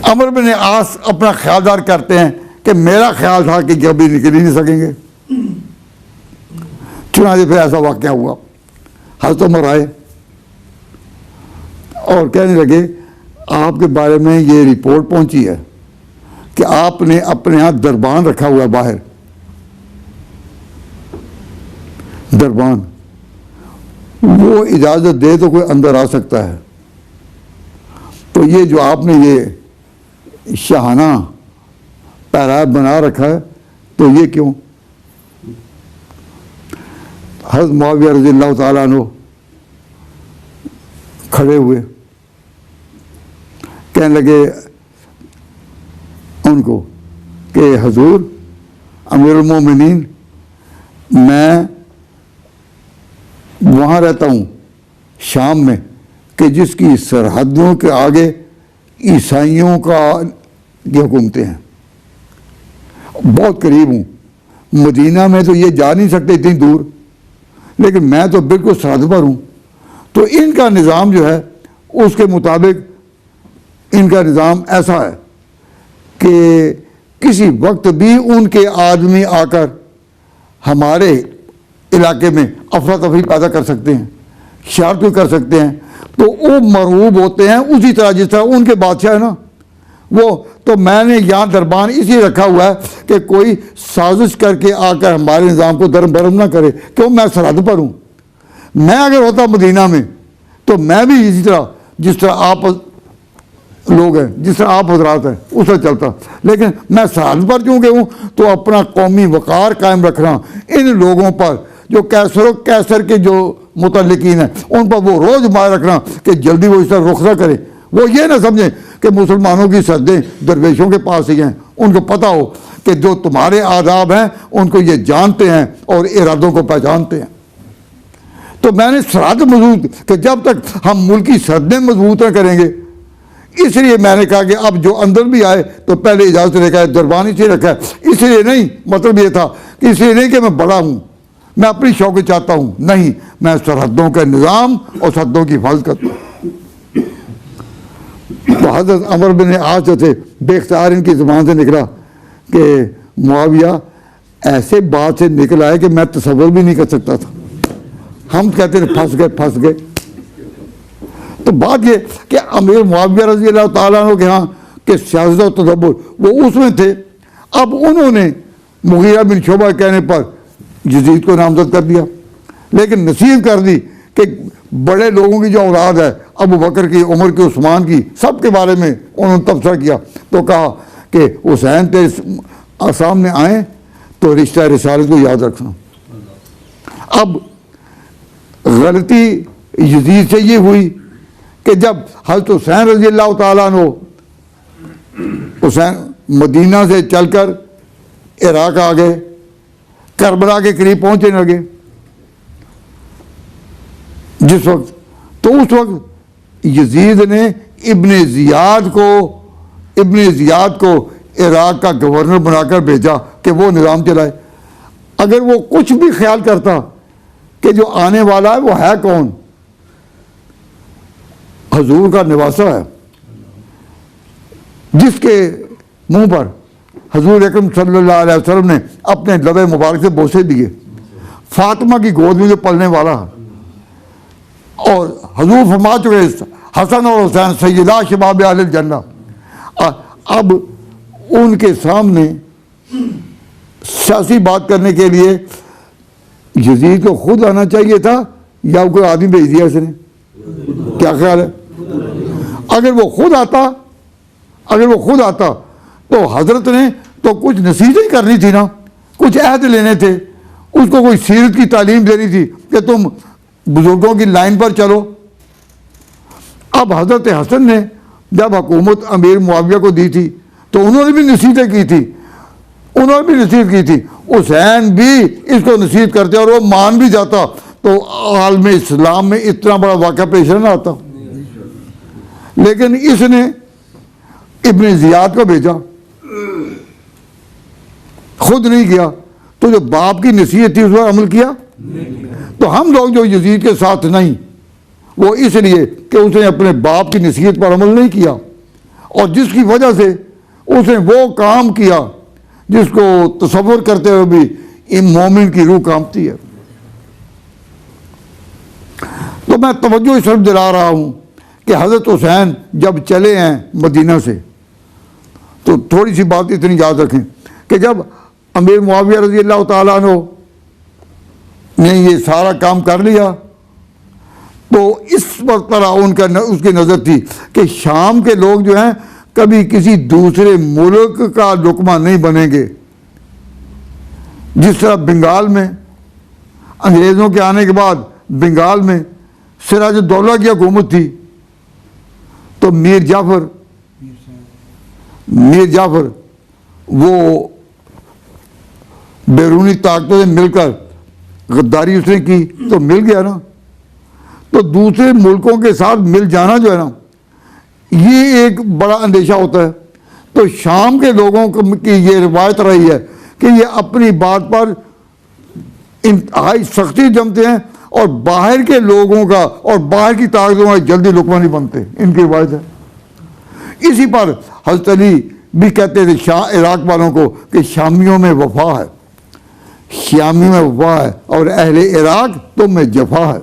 अमर बिन आस अपना ख्यालदार करते हैं कि मेरा ख्याल था कि कभी निकल ही नहीं सकेंगे। चुनांचे फिर ऐसा वाक़या हुआ, हज़रत उमर आए और कहने लगे आपके बारे में ये रिपोर्ट पहुंची है कि आपने अपने यहाँ दरबान रखा हुआ है बाहर, दरबान, वो इजाज़त दे तो कोई अंदर आ सकता है। तो ये जो आपने ये शाहाना पैराब बना रखा है तो ये क्यों? हज़रत मुआविया रज़ियल्लाहु ताला अन्हु खड़े हुए, कहने लगे उनको कि हजूर अमीरुल मोमिनीन, मैं वहाँ रहता हूँ शाम में कि जिसकी सरहदों के आगे ईसाइयों की हुकूमतें हैं, बहुत करीब हूँ। मदीना में तो ये जा नहीं सकते इतनी दूर, लेकिन मैं तो बिल्कुल सरहद पर हूँ। तो इनका निज़ाम जो है उसके मुताबिक इनका निज़ाम ऐसा है कि किसी वक्त भी उनके आदमी आकर हमारे इलाके में अफरा तफरी पैदा कर सकते हैं, शरारत कर सकते हैं। तो वो मरऊब होते हैं उसी तरह जिस तरह उनके बादशाह है ना वो। तो मैंने यहाँ दरबान इसलिए रखा हुआ है कि कोई साजिश करके आकर हमारे निज़ाम को दरम बरम ना करे, क्यों मैं सरहद पर हूँ। मैं अगर होता मदीना में तो मैं भी इसी तरह, जिस तरह आप लोग हैं, जिस तरह आप हजरात हैं, उस तरह चलता। लेकिन मैं सरहद पर चूँकि हूँ तो अपना कौमी वक़ार कायम रखना, इन लोगों पर जो कैसर के जो मुतल्लिकीन हैं उन पर वो रोज़ मार रखना कि जल्दी वो इस तरह रुख ना करें। वो ये ना समझें कि मुसलमानों की सरहदें दरवेशों के पास ही हैं। उनको पता हो कि जो तुम्हारे आदाब हैं उनको ये जानते हैं और इरादों को पहचानते हैं। तो मैंने सरहद मजबूत, कि जब तक हम मुल्क की सरहदें मजबूत न करेंगे, इसलिए मैंने कहा कि अब जो अंदर भी आए तो पहले इजाज़त लेकर आए, दरबानी से रखा है। इसलिए नहीं, मतलब ये था कि इसलिए नहीं कि मैं बड़ा हूँ, मैं अपनी शौक चाहता हूँ, नहीं, मैं सरहदों का निज़ाम और सरहदों की हिफाजत करता हूँ। तो हज़रत अमर बिन आस जो थे, बेख्तियार इनकी ज़ुबान से निकला कि मुआविया ऐसे बात से निकला है कि मैं तसव्वुर भी नहीं कर सकता था। हम कहते हैं फंस गए। तो बात ये कि अमीर मुआविया रज़ी अल्लाह ताला अन्हु के यहाँ के सियासत और तदब्बुर वो उसमें थे। अब उन्होंने मुगीरा बिन शुबा कहने पर यजीद को नामजद कर दिया, लेकिन नसीहत कर दी कि बड़े लोगों की जो औलाद है, अबू बकर की, उमर की, उस्मान की, सब के बारे में उन्होंने तबसरा किया। तो कहा कि हुसैन तेरे सामने आए तो रिश्ता रिसालत को याद रखना। अब गलती यजीद से ये हुई कि जब हज़रत हुसैन रज़ी अल्लाह ताला अन्हु हुसैन मदीना से चलकर इराक़ आ गए, करबला के करीब पहुँचने लगे जिस वक्त, तो उस वक्त यजीद ने इब्ने ज़ियाद को इराक़ का गवर्नर बनाकर भेजा कि वो निज़ाम चलाए। अगर वो कुछ भी ख्याल करता कि जो आने वाला है वो है कौन, हजूर का निवासा है, जिसके मुंह पर हजूर अकरम सल्लल्लाहु अलैहि वसल्लम ने अपने लबे मुबारक से बोसे दिए, फातिमा की गोद में जो पलने वाला है, और हजूर फरमा चुके हसन और हुसैन सैयदा शबाब अहल जन्नह। अब उनके सामने सियासी बात करने के लिए यजीद को खुद आना चाहिए था या कोई आदमी भेज दिया इसने, क्या ख्याल है? अगर वो खुद आता तो हजरत ने तो कुछ नसीहत ही करनी थी ना, कुछ अहद लेने थे, उसको कोई सीरत की तालीम देनी थी कि तुम बुजुर्गों की लाइन पर चलो। अब हजरत हसन ने जब हुकूमत अमीर मुआविया को दी थी तो उन्होंने भी नसीहतें की थी, हुसैन भी इसको नसीहत करते और वो मान भी जाता तो आलम इस्लाम में इतना बड़ा वाक़या पेश न आता। लेकिन इसने इब्ने ज़ियाद को भेजा, खुद नहीं किया। तो जो बाप की नसीहत थी उस पर अमल किया। तो हम लोग जो यजीद के साथ नहीं, वो इसलिए कि उसने अपने बाप की नसीहत पर अमल नहीं किया, और जिसकी वजह से उसने वो काम किया जिसको तसव्वुर करते हुए भी इन मोमिन की रूह कांपती है। तो मैं तवज्जो इस तरफ दिला रहा हूँ कि हज़रत हुसैन जब चले हैं मदीना से, तो थोड़ी सी बात इतनी याद रखें कि जब अमीर मुआविया रज़ी अल्लाह ताला अन्हु ने ये सारा काम कर लिया तो इस तरह उसकी नज़र थी कि शाम के लोग जो हैं कभी किसी दूसरे मुल्क का लुकमा नहीं बनेंगे। जिस तरह बंगाल में अंग्रेज़ों के आने के बाद बंगाल में सिराजुद्दौला की हुकूमत थी, तो मीर जाफ़र वो बैरूनी ताकतों से मिलकर गद्दारी उसने की तो मिल गया ना। तो दूसरे मुल्कों के साथ मिल जाना जो है ना, ये एक बड़ा अंदेशा होता है। तो शाम के लोगों की ये रिवायत रही है कि ये अपनी बात पर इंतहाई सख्ती जमते हैं और बाहर के लोगों का और बाहर की ताकतों का जल्दी लुकमा नहीं बनते, इनकी रिवायत है। इसी पर हज़रत अली भी कहते थे इराक़ वालों को कि शामियों में वफा है, और अहले इराक़ तुम में जफा है।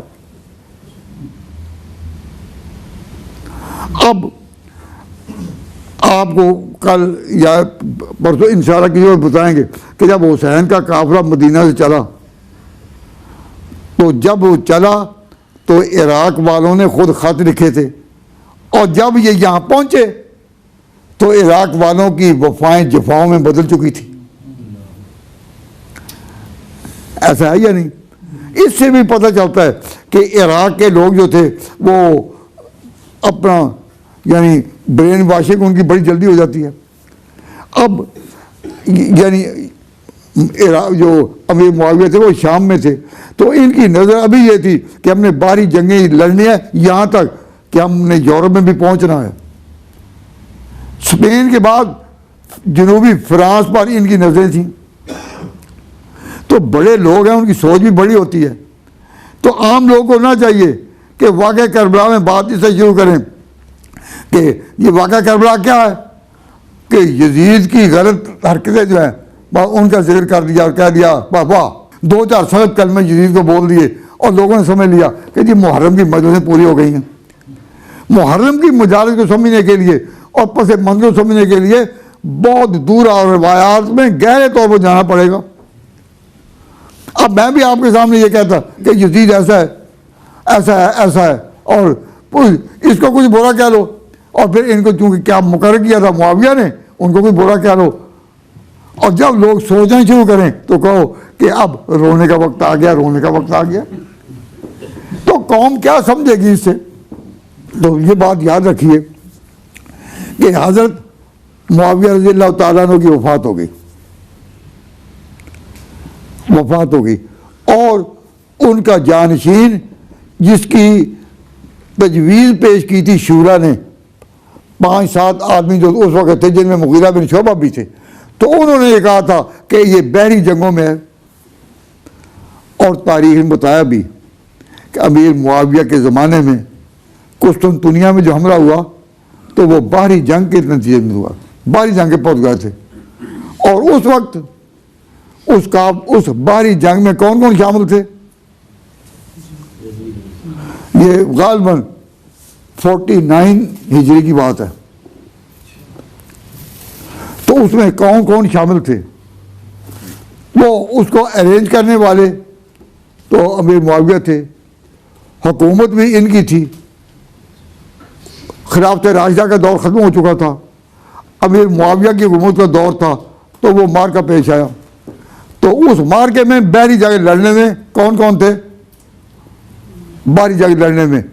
अब आपको कल या परसों इंशाअल्लाह की बात बताएंगे कि जब हुसैन का काफिला मदीना से चला, तो जब वो चला तो इराक वालों ने खुद खत लिखे थे, और जब ये यहाँ पहुँचे तो इराक वालों की वफाएं जफाओं में बदल चुकी थी। ऐसा है या नहीं? इससे भी पता चलता है कि इराक के लोग जो थे वो अपना यानी ब्रेन वॉशिंग उनकी बड़ी जल्दी हो जाती है। अब यानी जो अमीर मुआविया थे वो शाम में थे, तो इनकी नज़र अभी ये थी कि हमने बाहरी जंगें लड़नी है, यहाँ तक कि हमने यूरोप में भी पहुँचना है। स्पेन के बाद जनूबी फ्रांस पर इनकी नज़रें थीं। तो बड़े लोग हैं, उनकी सोच भी बड़ी होती है। तो आम लोगों को ना चाहिए कि वाक़या करबला में बात इससे शुरू करें कि ये वाक़या करबला क्या है, कि यजीद की गलत हरकतें जो हैं उनका जिक्र कर दिया और कह दिया वाह वाह, 2-4 सख्त कलमे यजीद को बोल दिए और लोगों ने समझ लिया कि जी मुहर्रम की मजलिसें पूरी हो गई हैं। मुहर्रम की मजालिस को समझने के लिए और पस मंजर को समझने के लिए बहुत दूर और रवायात में गहरे तौर पर जाना पड़ेगा। अब मैं भी आपके सामने ये कहता कि यजीद ऐसा है, ऐसा है, ऐसा है, और इसको कुछ बुरा कह लो, और फिर इनको चूंकि क्या मुकर्रर किया था मुआविया ने, उनको कुछ बुरा कह लो, और जब लोग सोचना शुरू करें तो कहो कि अब रोने का वक्त आ गया, रोने का वक्त आ गया। तो कौम क्या समझेगी इससे? तो ये बात याद रखिए कि हज़रत मुआविया रज़ी अल्लाह तआला अन्हु की वफ़ात हो गई, वफ़ात हो गई, और उनका जानशीन जिसकी तजवीज़ पेश की थी शूरा ने, 5-7 आदमी जो उस वक़्त थे जिनमें मुगीरा बिन शोबा भी थे, तो उन्होंने ये कहा था कि ये बहरी जंगों में है। और तारीख़ ने बताया भी कि अमीर मुआविया के ज़माने में कुस्तुनतुनिया में जो हमला हुआ तो वो बाहरी जंग के नतीजे में हुआ, बाहरी जंग के पहुँच गए थे। और उस वक्त उस बाहरी जंग में कौन कौन शामिल थे? ये गालबन 49 हिजरी की बात है। तो उसमें कौन कौन शामिल थे? वो उसको अरेंज करने वाले तो अमीर मुआविया थे, हुकूमत भी इनकी थी, खिलाफत राशिदा का दौर ख़त्म हो चुका था, अमीर मुआविया की हुकूमत का दौर था, तो वो मार्का पेश आया। तो उस मार्के में बाहरी जगह लड़ने में कौन कौन थे? बाहरी जगह लड़ने में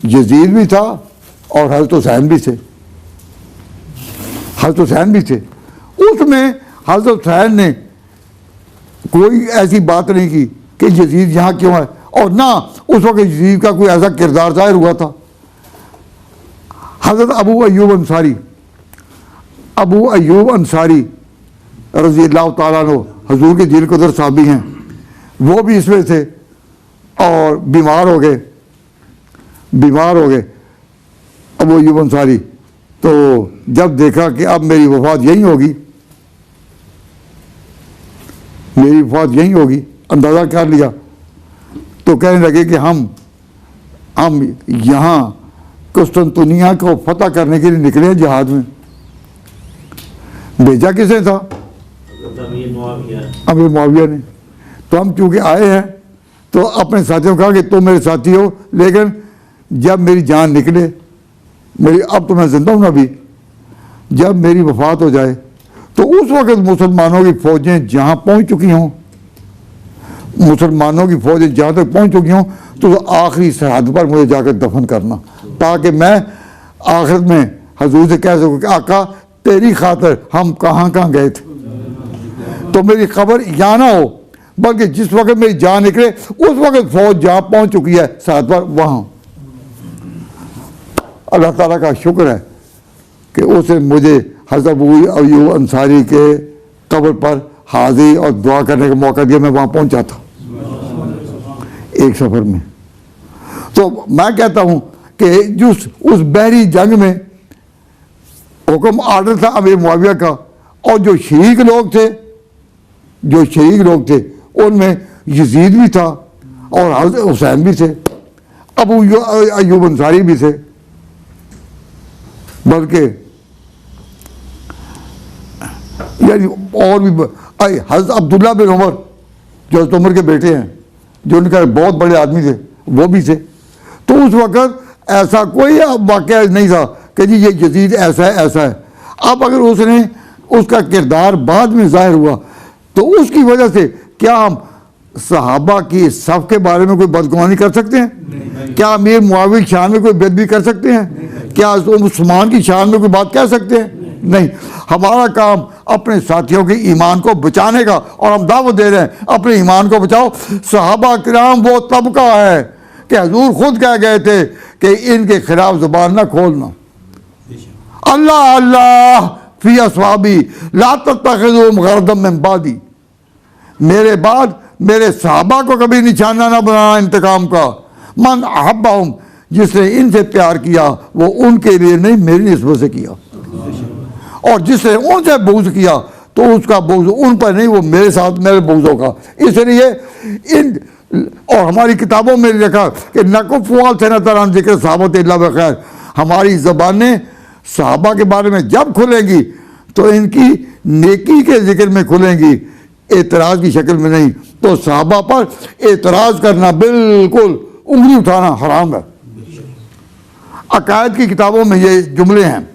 यजीद भी था और हज़रत हुसैन भी थे, हज़रत हुसैन भी थे। उसमें हज़रत हुसैन ने कोई ऐसी बात नहीं की कि यजीद यहाँ क्यों है, और ना उस वक्त यजीद का कोई ऐसा किरदार ज़ाहिर हुआ था। हज़रत अबू अय्यूब अंसारी रज़ी अल्लाह तआला अन्हु हुज़ूर के दिल कदर साहबी हैं, वो भी इसमें थे और बीमार हो गए अबू अय्यूब अंसारी। तो जब देखा कि अब मेरी वफ़ात यहीं होगी, अंदाज़ा कर लिया, तो कहने लगे कि हम यहाँ कुस्तुनतुनिया को फतह करने के लिए निकले जहाज में। भेजा किसने था? अमीर मुआविया ने। तो हम चूँकि आए हैं तो अपने साथियों को कहा कि तुम मेरे साथी हो, लेकिन जब मेरी जान निकले, अब तो मैं जिंदा हूँ ना, अभी जब मेरी वफ़ात हो जाए तो उस वक़्त मुसलमानों की फ़ौजें जहाँ पहुँच चुकी हों, मुसलमानों की फ़ौजें जहाँ तक पहुँच चुकी हों, तो आखिरी सरहद पर मुझे जाकर दफन करना, ताकि मैं आखिरत में हजूर से कह सकूँ कि आका तेरी खातिर हम कहाँ कहाँ गए थे। तो मेरी खबर यहाँ ना हो, बल्कि जिस वक्त मेरी जान निकले उस वक्त फ़ौज जहाँ पहुँच चुकी है सरहद पर, वहाँ। अल्लाह ताला का शुक्र है कि उसने मुझे हज़रत अबू अय्यूब अंसारी के कब्र पर हाज़िरी और दुआ करने का मौका दिया। मैं वहाँ पहुँचा था एक सफ़र में। तो मैं कहता हूँ कि उस बहरी जंग में हुक्म आर्डर था अमीर मुआविया का, और जो शरीक लोग थे उनमें यजीद भी था और हज़रत हुसैन भी थे, अबू अय्यूब अंसारी भी थे, बल्कि यानी और भी हज़रत अब्दुल्ला बिन उमर जो हज़रत उमर के बेटे हैं, जो उनका बहुत बड़े आदमी थे, वो भी थे। उस वक़्त ऐसा कोई वाक़या नहीं था कि जी ये यजीद ऐसा है ऐसा है। अब अगर उसने उसका किरदार बाद में ज़ाहिर हुआ तो उसकी वजह से क्या हम सहाबा की सफ़ के बारे में कोई बदगुमानी कर सकते हैं? क्या अमीर मुआविया की शान में कोई बेदबी कर सकते हैं? क्या उस्मान की शान में कोई बात कह सकते हैं? नहीं। हमारा काम अपने साथियों के ईमान को बचाने का, और हम दावत दे रहे हैं अपने ईमान को बचाओ। सहाबा किराम वो तबका है कि हजूर खुद कह गए थे कि इनके खिलाफ ज़ुबान ना खोलना। अल्लाह अल्लाह फी अस्वाबी ला तत्तखिज़ूहुम गरदम मिन बादी, मेरे बाद मेरे सहाबा को कभी निशाना ना बनाना इंतकाम का। मन अहब्बहुम, जिसने इनसे प्यार किया वो उनके लिए नहीं मेरी निस्बत से किया, और जिसने उनसे बुग़्ज़ किया तो उसका बुग़्ज़ उन पर नहीं, वो मेरे साथ मेरे बुग़्ज़ों का। इसलिए इन और हमारी किताबों में लिखा कि नकुफ़ से न तरह जिक्र सहाबत इल्ला बखैर, हमारी ज़बानें सहाबा के बारे में जब खुलेंगी तो इनकी नेकी के जिक्र में खुलेंगी, एतराज़ की शक्ल में नहीं। तो सहाबा पर एतराज़ करना बिल्कुल उंगली उठाना हराम है। अकायद की किताबों में ये जुमले हैं,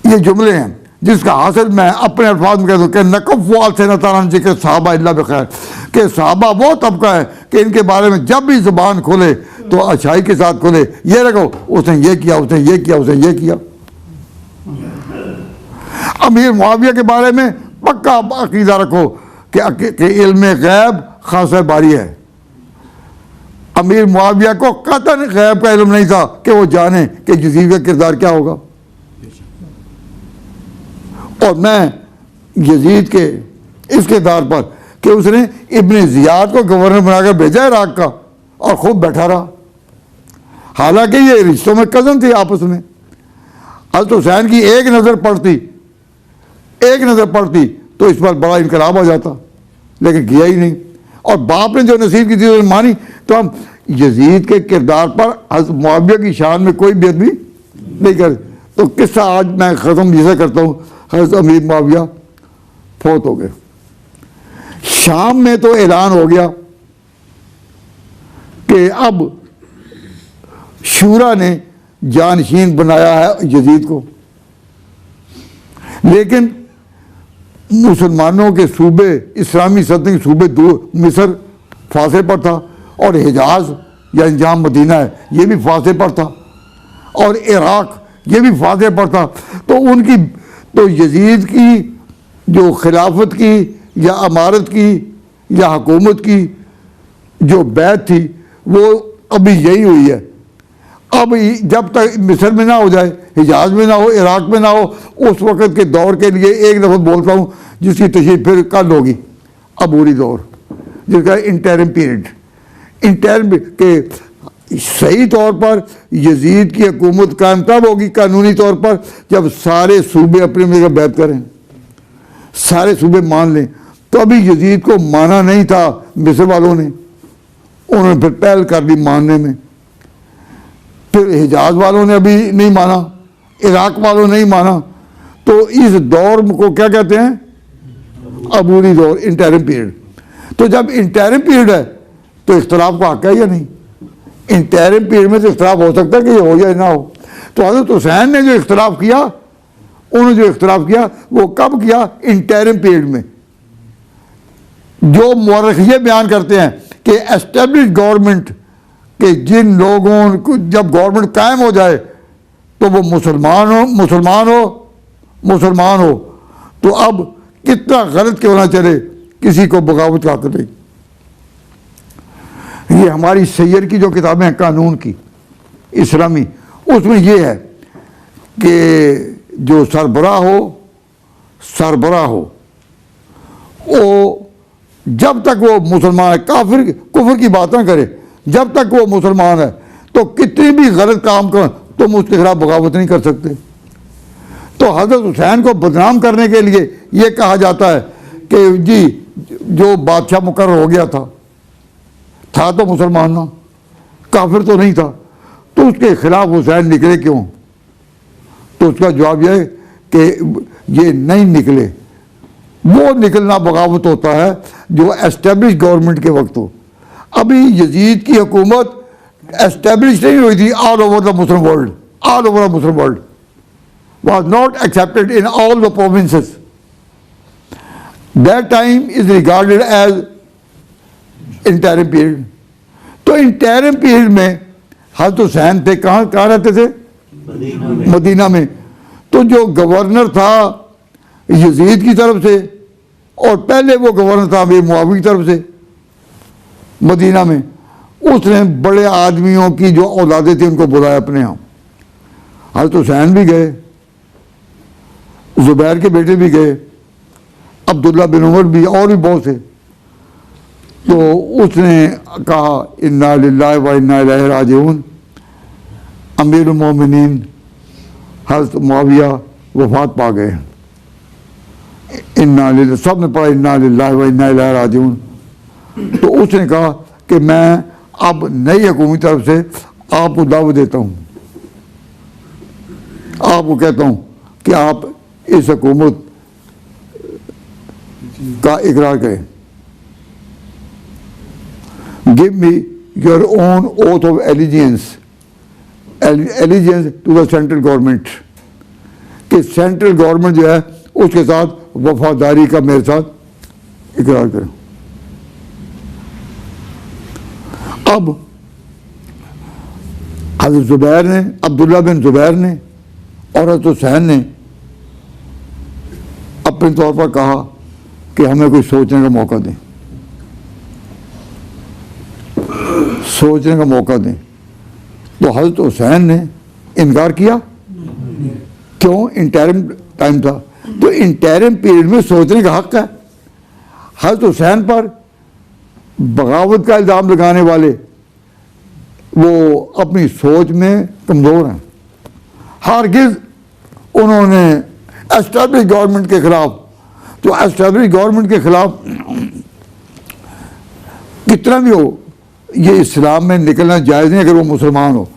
ये जुमले हैं जिसका हासिल मैं अपने अल्फाज में कह दूँ कि नकुफ़ से न तरह जिक्र सहाबा इल्ला बखैर, कि सहाबा वो तबका है कि इनके बारे में जब भी ज़ुबान खोले तो अच्छाई के साथ खोले। ये रखो उसने ये किया, उसने ये किया, उसने ये किया। अमीर मुआविया के बारे में पक्का अकीदा रखो कि इल्म गैब खासा बारी है। अमीर मुआविया को कतन गैब का इल्म नहीं था कि वो जाने कि यजीद का किरदार क्या होगा। और मैं यजीद के इस किरदार पर कि उसने इब्न ज़ियाद को गवर्नर बनाकर भेजा इराक का और खूब बैठा रहा, हालांकि ये रिश्तों में कज़न थे आपस में। हज़रत हुसैन की एक नज़र पड़ती तो इस पर बड़ा इनकलाब आ जाता, लेकिन किया ही नहीं। और बाप ने जो नसीहत की थी मानी। तो हम यजीद के किरदार पर हज़रत मुआविया की शान में कोई बेदबी नहीं कर। तो किस्सा आज मैं ख़त्म जिसे करता हूँ, हज़रत अमीर मुआविया फौत हो गए। शाम में तो ऐलान हो गया कि अब शूरा ने जानशीन बनाया है यजीद को, लेकिन मुसलमानों के सूबे, इस्लामी सल्तनत के सूबे दो, मिस्र फासले पर था, और हिजाज या जहाँ मदीना है ये भी फासले पर था, और इराक ये भी फासले पर था। तो उनकी तो यजीद की जो खिलाफत की या अमारत की या हुकूमत की जो बैत थी वो अभी यही हुई है। अब जब तक मिस्र में ना हो जाए, हिजाज में ना हो, इराक में ना हो, उस वक़्त के दौर के लिए एक दफ़ा बोलता हूँ जिसकी तशरीह फिर कल होगी, अबूरी दौर, जिसका इंटरिम पीरियड। इंटरिम के सही तौर पर यजीद की हुकूमत कायम तब होगी कानूनी तौर पर जब सारे सूबे अपने में बैत करें, सारे सूबे मान लें। तो अभी यजीद को माना नहीं था मिस्र वालों ने, उन्होंने फिर पहल कर दी मानने में। फिर हिजाज वालों ने अभी नहीं माना, इराक वालों ने नहीं माना। तो इस दौर को क्या कहते हैं? अबूरी दौर, इंटरिम पीरियड। तो जब इंटरिम पीरियड है तो इख्तलाफ का हक है या नहीं? इंटरिम पीरियड में तो इख्तलाफ हो सकता है कि ये हो या ना हो। तो हज़रत हुसैन ने जो इख्तलाफ किया, उन्होंने जो इख्तलाफ किया वो कब किया? इंटरिम पीरियड में। जो मुअर्रिख ये बयान करते हैं कि एस्टेब्लिश गवर्नमेंट के जिन लोगों को जब गवर्नमेंट कायम हो जाए तो वो मुसलमान हो तो अब कितना गलत क्यों ना चले, किसी को बगावत का हक नहीं। ये हमारी सैयद की जो किताबें हैं कानून की इस्लामी, उसमें ये है कि जो सरबराह हो वो जब तक वो मुसलमान है, कुफर की बात ना करे, जब तक वो मुसलमान है तो कितनी भी गलत काम कर तुम उसके खिलाफ बगावत नहीं कर सकते। तो हज़रत हुसैन को बदनाम करने के लिए ये कहा जाता है कि जी जो बादशाह मुकर्रर हो गया था तो मुसलमान ना, काफिर तो नहीं था, तो उसके खिलाफ हुसैन निकले क्यों? तो उसका जवाब यह है कि ये नहीं निकले, वो निकलना बगावत होता है जो एस्टेब्लिश गवर्नमेंट के वक्त हो। अभी यजीद की हुकूमत एस्टेब्लिश नहीं हुई थी all over the Muslim world, all over the Muslim world, was not accepted in all the provinces. That time is regarded as interim period. तो interim period में हज़रत हुसैन थे, कहाँ रहते थे? मदीना में। तो जो गवर्नर था यजीद की तरफ से, और पहले वो गवर्नर था अमीर मुआविया की तरफ से मदीना में, उसने बड़े आदमियों की जो औलादे थी उनको बुलाया अपने यहाँ। हज़रत हुसैन भी गए, जुबैर के बेटे भी गए, अब्दुल्ला बिन उमर भी, और भी बहुत से। तो उसने कहा इन्ना लिल्लाहि व इन्ना इलैहि राजिऊन, अमीरुल मोमिनीन हज़रत मुआविया वफात पा गए। इन्ना लिल्लाहि, सब ने पढ़ा इन्ना लिल्लाहि व इन्ना इलैहि राजिऊन। तो उसने कहा कि मैं अब नई हुकूमत तरफ से आपको दावत देता हूँ, आपको कहता हूँ कि आप इस हुकूमत का इकरार करें। Give me your own oath of allegiance, allegiance to the central government, कि सेंट्रल गवर्नमेंट जो है उसके साथ वफादारी का मेरे साथ इकरार करें। अब हज़रत जुबैर ने, अब्दुल्ला बिन जुबैर ने और हज़रत हुसैन ने अपने तौर पर कहा कि हमें कोई सोचने का मौका दें, सोचने का मौका दें। तो हज़रत हुसैन ने इनकार किया। क्यों? इंटरिम टाइम था, तो इंटरिम पीरियड में सोचने का हक है। हज़रत हुसैन पर बगावत का इल्ज़ाम लगाने वाले वो अपनी सोच में कमज़ोर हैं। हरगिज़ उन्होंने एस्टेब्लिश गवर्नमेंट के ख़िलाफ़, तो एस्टेब्लिश गवर्नमेंट के ख़िलाफ़ कितना भी हो, ये इस्लाम में निकलना जायज़ नहीं अगर वो मुसलमान हो।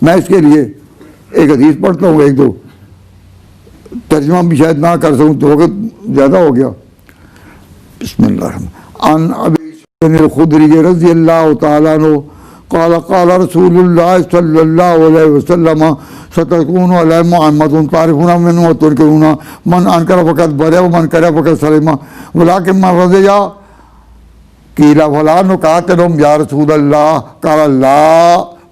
मैं इसके लिए एक हदीस पढ़ता हूँ, एक दो तर्जुमा भी शायद ना कर सकूँ तो वक्त ज़्यादा हो गया। बिस्मिल्लाह। अन अबी सईद खुदरी रज़ी अल्लाह तआला अन्हु क़ाल क़ाल रसूलुल्लाह सल्लल्लाहु अलैहि वसल्लम सतकूनु अलै मुहम्मदुन तारिफूना मिन्हु व तुनकिरूना मन अनकरा फ़क़द बरिया व मन करा फ़क़द सलिमा वलाकिन मन रज़िया क़ीला फला नुक़ातिलुहुम या रसूलल्लाह क़ाल ला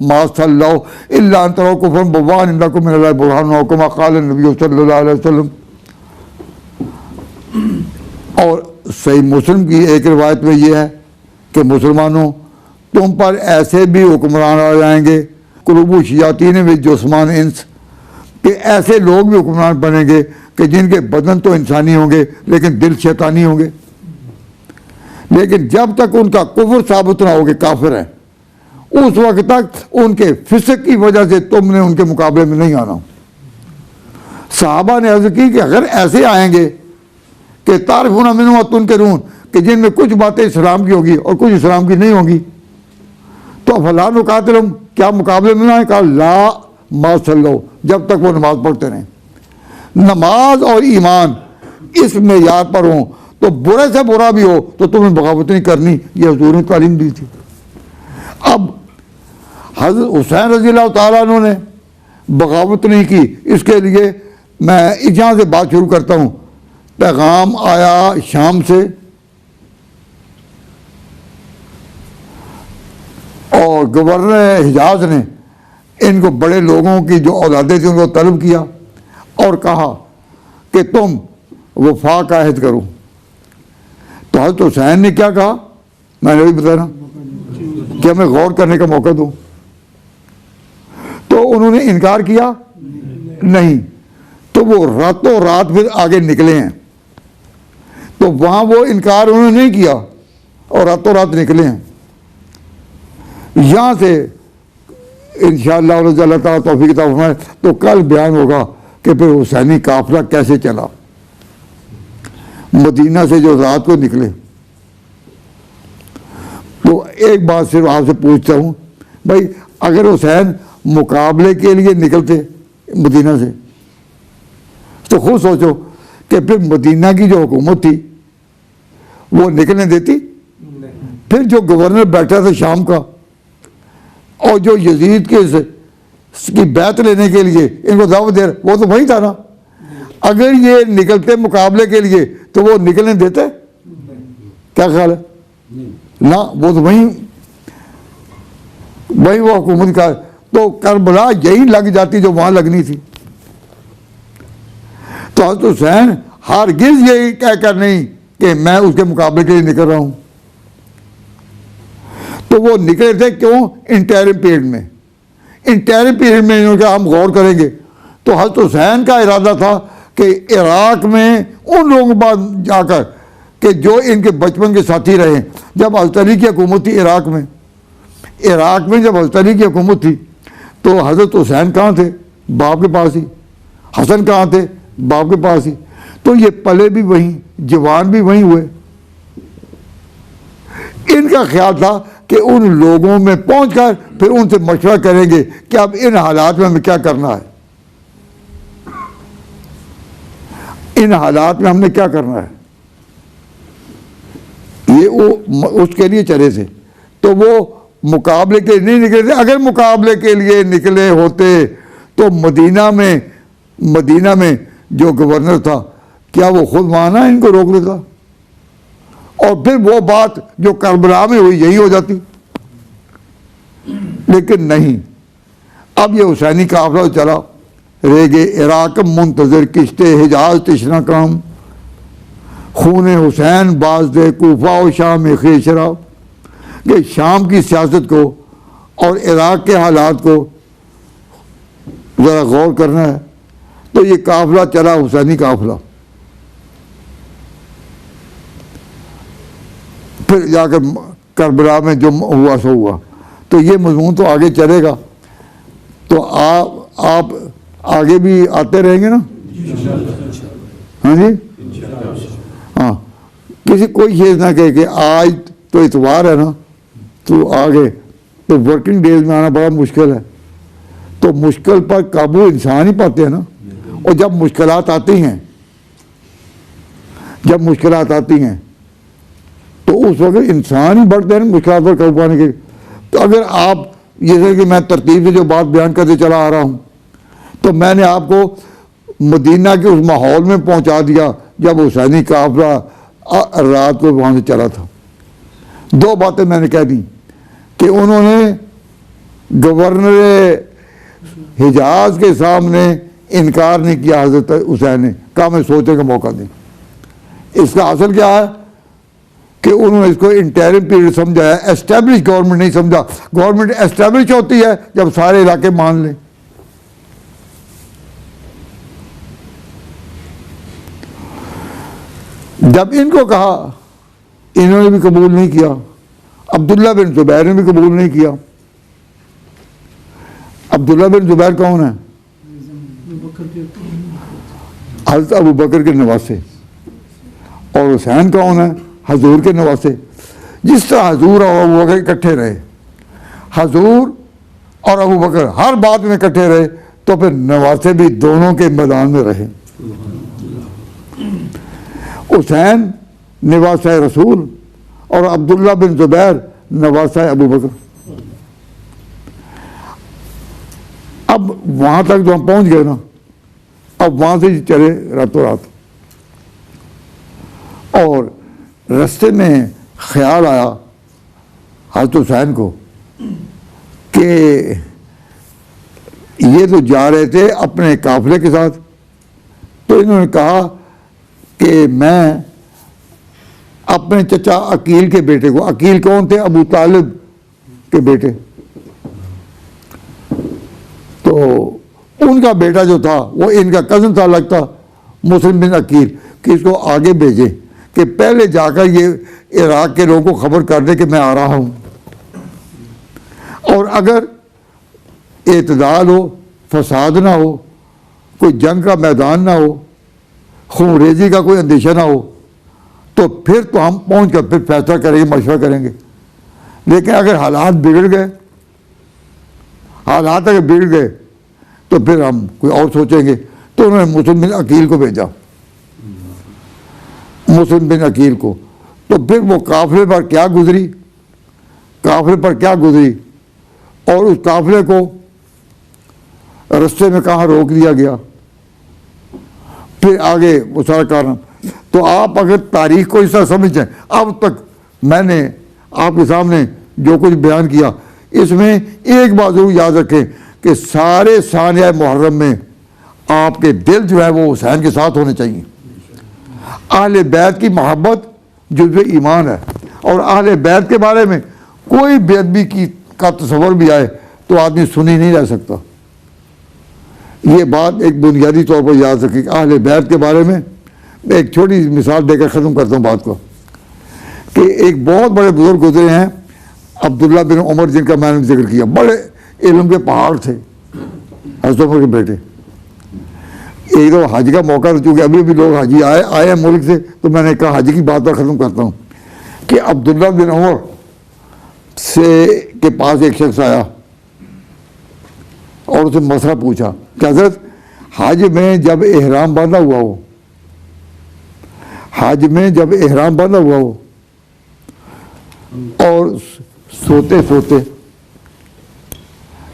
मा सल्लौ इल्ला अन तरौ कुफ़्रन बवान इन्नकुम मिनल्लाहि बुरहानुन व कमा क़ाल नबी सल्लल्लाहु अलैहि वसल्लम। और सही मुस्लिम की एक रिवायत में ये है कि मुसलमानों, तुम पर ऐसे भी हुक्मरान आ जाएंगे, कुलूबु शयातीन में जुस्मान इंस, कि ऐसे लोग भी हुक्मरान बनेंगे कि जिनके बदन तो इंसानी होंगे लेकिन दिल शैतानी होंगे। लेकिन जब तक उनका कुफ्र साबित ना हो कि काफिर है, उस वक्त तक उनके फिस्क की वजह से तुमने उनके मुकाबले में नहीं आना। सहाबा ने अर्ज़ की कि अगर ऐसे आएंगे कि तारिफूना मिन्हु व तुनकिरून, कि जिनमें कुछ बातें इस्लाम की होगी और कुछ इस्लाम की नहीं होगी, तो फला नुक़ातिलुहुम, क्या मुकाबले में ना है? कहा ला मा सल्लौ, जब तक वो नमाज पढ़ते रहें। नमाज और ईमान इस मेयार पर हो तो बुरे से बुरा भी हो तो तुम्हें बगावत नहीं करनी, ये हुज़ूर ने तालीम दी थी। अब हज़रत हुसैन रज़ियल्लाहु तआला अन्हु ने बगावत नहीं की, इसके लिए मैं यहाँ से बात शुरू करता हूँ। पैगाम आया शाम से और गवर्नर हिजाज ने इनको बड़े लोगों की जो औलादे थी उनको तलब किया और कहा कि तुम वफा का अहद करो। तो हज़रत हुसैन ने क्या कहा, मैंने भी बताया कि हमें गौर करने का मौका दो। तो उन्होंने इनकार किया नहीं, तो वो रातों रात फिर आगे निकले हैं। तो वहाँ वो इनकार उन्होंने नहीं किया और रातों रात निकले हैं। यहाँ से इंशाअल्लाह अल्लाह ताला तौफीक अता फरमाए तो कल बयान होगा कि फिर हुसैनी काफिला कैसे चला, मदीना से जो रात को निकले। तो एक बात सिर्फ आपसे पूछता हूँ भाई, अगर हुसैन मुकाबले के लिए निकलते मदीना से तो खुद सोचो कि फिर मदीना की जो हुकूमत थी वो निकलने देती? फिर जो गवर्नर बैठा था शाम का और जो यजीद की बैत लेने के लिए इनको दावत दे, वो तो वही था ना। अगर ये निकलते मुकाबले के लिए तो वो निकलने देते? क्या ख्याल है? ना, वो तो वही वो हुकूमत का। तो करबला यही लग जाती जो वहां लगनी थी। तो हज़रत हुसैन हरगिज़ यही कहकर नहीं कि मैं उसके मुकाबले के लिए निकल रहा हूं। तो वो निकले थे क्यों? इंटरिम पीरियड में। इंटरिम पीरियड में इन्होंने कहा हम गौर करेंगे। तो हज़रत हुसैन का इरादा था कि इराक में उन लोगों के पास जाकर कि जो इनके बचपन के साथी रहे। जब हज़रत अली की हुकूमत थी इराक में जब हज़रत अली की हुकूमत थी तो हज़रत हुसैन कहाँ थे? बाप के पास ही। हसन कहाँ थे? बाप के पास ही। तो ये पले भी वहीं, जवान भी वहीं हुए। इनका ख्याल था कि उन लोगों में पहुंचकर फिर उनसे मशवरा करेंगे कि अब इन हालात में हमें क्या करना है, इन हालात में हमने क्या करना है। ये वो उसके लिए चले थे। तो वो मुकाबले के लिए नहीं निकले थे। अगर मुकाबले के लिए निकले होते तो मदीना में जो गवर्नर था, क्या वो खुद माना इनको रोक लेता? और फिर वो बात जो करबला में हुई यही हो जाती। लेकिन नहीं, अब ये हुसैनी काफिला चला। रेगे इराक मुंतजर किश्ते हिजाज तिश्ना काम, खून हुसैन बाज दे कूफा और शाम खेशरा। कि शाम की सियासत को और इराक के हालात को ज़रा गौर करना है। तो ये काफिला चला, हुसैनी काफिला। फिर जाकर करबला में जो हुआ सो हुआ। तो ये मजमून तो आगे चलेगा। तो आप आगे भी आते रहेंगे ना? हाँ जी, हाँ। किसी कोई चीज़ ना कहे कि आज तो इतवार है ना तो आगे, तो वर्किंग डेज में आना बड़ा मुश्किल है। तो मुश्किल पर काबू इंसान ही पाते हैं ना। और जब मुश्किलात आती हैं तो उस वक्त इंसान ही बढ़ते हैं मुश्किलात पर काबू पाने के। तो अगर आप जैसे कि मैं तरतीब से जो बात बयान करते चला आ रहा हूँ, तो मैंने आपको मदीना के उस माहौल में पहुँचा दिया जब हुसैनी काफिला रात को वहाँ से चला था। दो बातें मैंने कह दी कि उन्होंने गवर्नर हिजाज के सामने इनकार नहीं किया। हजरत हुसैन ने कहा मैं सोचने का मौका दें। इसका असल क्या है कि उन्होंने इसको इंटरिम पीरियड समझा है, एस्टैब्लिश गवर्नमेंट नहीं समझा। गवर्नमेंट एस्टैब्लिश होती है जब सारे इलाके मान लें। जब इनको कहा, इन्होंने भी कबूल नहीं किया। अब्दुल्ला बिन जुबैर ने भी कबूल नहीं किया। अब्दुल्ला बिन जुबैर कौन है? हज़रत अबू बकर के नवासे। और हुसैन कौन है? हजूर के नवासे। जिस तरह हजूर और अबू बकर इकट्ठे रहे, हजूर और अबू बकर हर बात में इकट्ठे रहे, तो फिर नवासे भी दोनों के मैदान में रहे। हुसैन नवासा रसूल और अब्दुल्ला बिन जुबैर नवासा अबू बकर। अब वहां तक जो हम पहुंच गए ना, अब वहां से चले रातों रात। और रास्ते में ख्याल आया हज़रत हुसैन को कि ये तो जा रहे थे अपने काफिले के साथ। तो इन्होंने कहा कि मैं अपने चचा अकील के बेटे को, अकील कौन थे? अबू तालिब के बेटे। तो उनका बेटा जो था वो इनका कज़न था लगता, मुस्लिम बिन अकील, कि इसको आगे भेजे कि पहले जाकर ये इराक के लोगों को खबर कर दे कि मैं आ रहा हूं। और अगर एतदाल हो, फसाद ना हो, कोई जंग का मैदान ना हो, खूनरेजी का कोई अंदेशा ना हो, तो फिर तो हम पहुंच कर फिर फैसला करेंगे, मशवरा करेंगे। लेकिन अगर हालात बिगड़ गए, हालात अगर बिगड़ गए तो फिर हम कोई और सोचेंगे। तो उन्होंने मुस्लिम बिन अकील को भेजा, मुस्लिम बिन अकील को। तो फिर वो काफिले पर क्या गुजरी, काफिले पर क्या गुजरी, और उस काफिले को रास्ते में कहाँ रोक दिया गया, फिर आगे वो सारा कारण। तो आप अगर तारीख को इस तरह समझें, अब तक मैंने आपके सामने जो कुछ बयान किया, इसमें एक बात जरूर याद रखें कि सारे सानिया मुहर्रम में आपके दिल जो है वो हुसैन के साथ होने चाहिए। अहले बैत की मोहब्बत जुज़्व ईमान है, और अहले बैत के बारे में कोई बेअदबी की का तस्वर भी आए तो आदमी सुनी नहीं रह सकता। ये बात एक बुनियादी तौर पर याद रखें। अहले बैत के बारे में एक छोटी मिसाल देकर ख़त्म करता हूँ बात को, कि एक बहुत बड़े बुजुर्ग गुजरे हैं, अब्दुल्ला बिन उमर, जिनका मैंने जिक्र किया, बड़े इल्म के पहाड़ थे, हज़रत उमर के बेटे। एक दो हज का मौका, चूँकि अभी भी लोग हाजी आए हैं मुल्क से, तो मैंने कहा हज की बात पर ख़त्म करता हूँ कि अब्दुल्ला बिन उमर से के पास एक शख्स आया और उसे मसला पूछा कि हज़रत, हज में जब एहराम बांधा हुआ हो, हज में जब एहराम बांधा हुआ हो और सोते सोते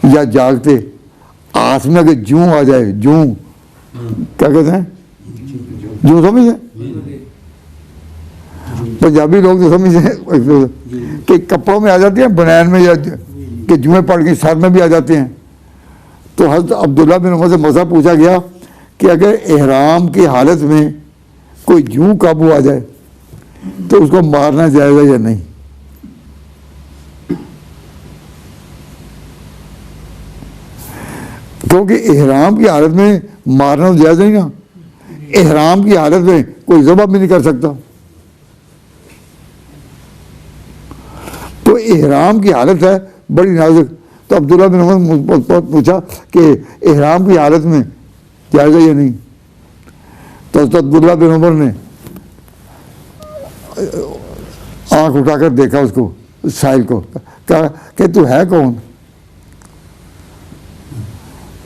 या जागते आस में अगर जूं आ जाए, जूं क्या कहते हैं, जूं समझे, पंजाबी लोग तो समझे कि कपड़ों में आ जाती हैं, बनैन में, या कि जुएं पड़ गई सर में भी आ जाते हैं। तो हज़रत अब्दुल्ला बिन उमर से मसला पूछा गया कि अगर एहराम की हालत में कोई जूं काबू आ जाए तो उसको मारना जाएगा या नहीं। क्योंकि एहराम की हालत में मारना तो जायज़ नहीं ना, एहराम की हालत में कोई ज़बह भी नहीं कर सकता। तो एहराम की हालत है बड़ी नाजुक। तो अब्दुल्ला बिन उमर पूछा कि एहराम की हालत में जायज़ है या नहीं। तो अब्दुल्ला बिन उमर ने आँख उठाकर देखा उसको, साहिल को, कहा कि तू है कौन,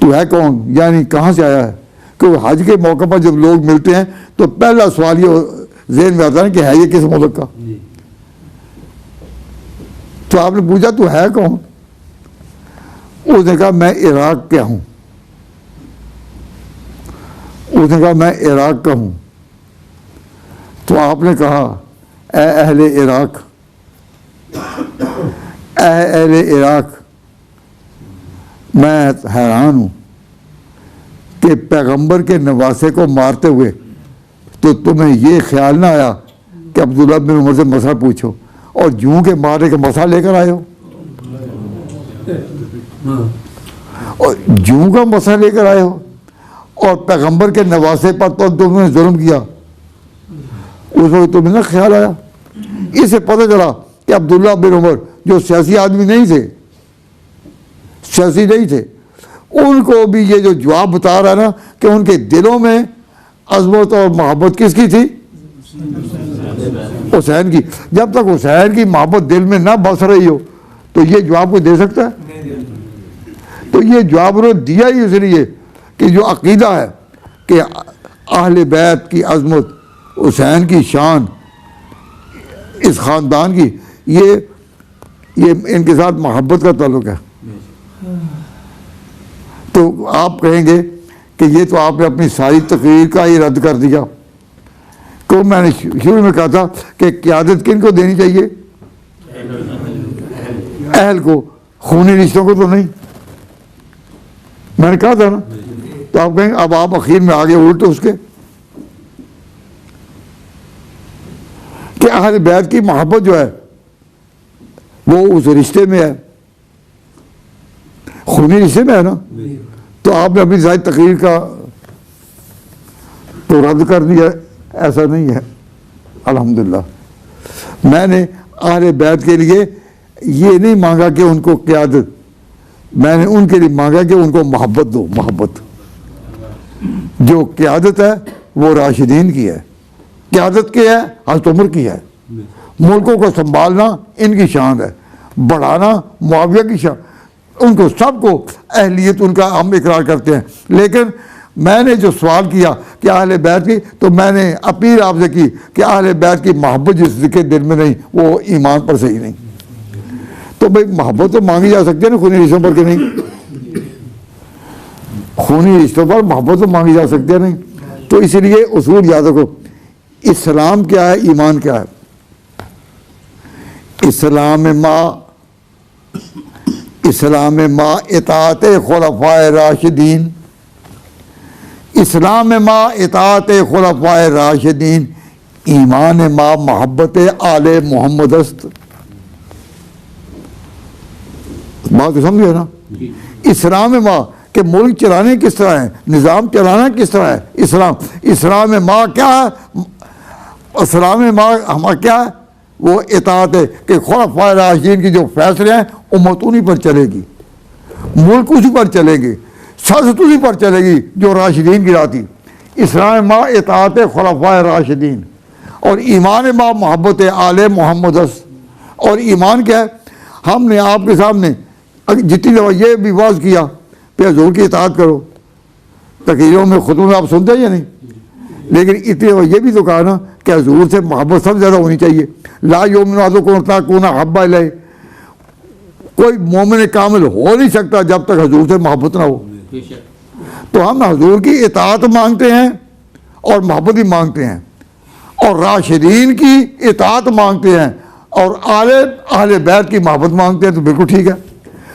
तू है कौन, यानी कहाँ से आया है। क्योंकि हज के मौके पर जब लोग मिलते हैं तो पहला सवाल ये ज़हन में आता है कि है ये किस मुल्क का। तो आपने पूछा तू है कौन, उसने कहा मैं इराक का हूँ, उसने कहा मैं इराक का हूँ। तो आपने कहा ए अहले इराक, ए अहले इराक, मैं हैरान हूँ कि पैगंबर के नवासे को मारते हुए तो तुम्हें ये ख्याल ना आया कि अब्दुल्ला बिन उमर से मसला पूछो, और जूं के मारने का मसला लेकर आए हो, और जूं का मसला लेकर आए हो, और पैगंबर के नवासे पर तो तुमने जुल्म किया, उस वक्त तुम्हें ना ख्याल आया। इससे पता चला कि अब्दुल्ला बिन उमर जो सियासी आदमी नहीं थे, सियासी नहीं थे, उनको भी ये जो जवाब बता रहा है ना कि उनके दिलों में अज़मत और मोहब्बत किसकी थी, हुसैन की। जब तक हुसैन की मोहब्बत दिल में ना बस रही हो तो ये जवाब कोई दे सकता है। तो ये जवाब उन्होंने दिया ही इसलिए कि जो अकीदा है कि अहले बैत की अज़मत, हुसैन की शान, इस ख़ानदान की, ये इनके साथ मोहब्बत का ताल्लुक़ है। तो आप कहेंगे कि ये तो आपने अपनी सारी तकरीर का ही रद्द कर दिया। तो मैंने शुरू में कहा था कि क़यादत किन को देनी चाहिए, अहल को, खूनी रिश्तों को तो नहीं। मैंने कहा था ना। तो आप कहेंगे अब आप आखिर में आगे उल्टे उसके कि अहल बैत की मोहब्बत जो है वो उस रिश्ते में है, खूनी रिश्ते में है ना। तो आपने अपनी सारी तकरीर का तो रद्द कर दिया, ऐसा नहीं है। अल्हम्दुलिल्लाह मैंने अहले बैत के लिए ये नहीं मांगा कि उनको क़यादत, मैंने उनके लिए मांगा कि उनको मोहब्बत दो। मोहब्बत, जो क़यादत है वो राशिदीन की है, क़यादत की है हज़रत उमर की है। मुल्कों को संभालना इनकी शान है, बढ़ाना मुआविया की शान, उनको सबको अहलियत उनका हम इकरार करते हैं। लेकिन मैंने जो सवाल किया कि अहले बैत की, तो मैंने अपील आपसे की कि अहले बैत की मोहब्बत जिस के दिल में नहीं वो ईमान पर सही नहीं। तो भाई मोहब्बत तो मांगी जा सकती है ना खूनी रिश्तों पर, कि नहीं? खूनी रिश्तों पर मोहब्बत तो मांगी जा सकती है नहीं? तो इसलिए उसूल याद रखो, इस्लाम क्या है, ईमान क्या है? इस्लाम माँ इताअत खुलफाए राशिदीन, इस्लाम माँ इताअत खुलफाए राशिदीन, ईमान माँ मोहब्बत आले मोहम्मद अस्त। बात तो समझे ना? इस्लाम माँ के मुल्क चलाने किस तरह है, निज़ाम चलाना किस तरह है, इस्लाम माँ क्या है? इस्लाम माँ हमारा क्या है? वो इताअत है कि खुलफाए राशिदीन की जो फैसले हैं उम्मत उन्हीं पर चलेगी, मुल्क उसी पर चलेंगे, सियासत उसी पर चलेगी जो राशिदीन की राह थी। इस्लाम माँ इताअत खुलफाए राशिदीन, और ईमान माँ मोहब्बत आले मोहम्मद अस। और ईमान क्या है? हमने आपके सामने जितनी दफ़ा ये भी वाज़ किया कि हुज़ूर की इताअत करो, तकरीरों में खुतबों में आप सुनते हैं या नहीं? लेकिन इतनी दफ़ा ये भी तो कहा ना कि हुज़ूर से मोहब्बत सबसे ज़्यादा होनी चाहिए। ला युमिनु अहदुकुम हब्बा इलैहि, कोई मोमिन कामिल हो नहीं सकता जब तक हुज़ूर से मोहब्बत ना हो। तो हम हुज़ूर की इताअत मांगते हैं और मोहब्बत भी मांगते हैं, और राशिदीन की इताअत मांगते हैं, और आले बैत की मोहब्बत मांगते हैं। तो बिल्कुल ठीक है।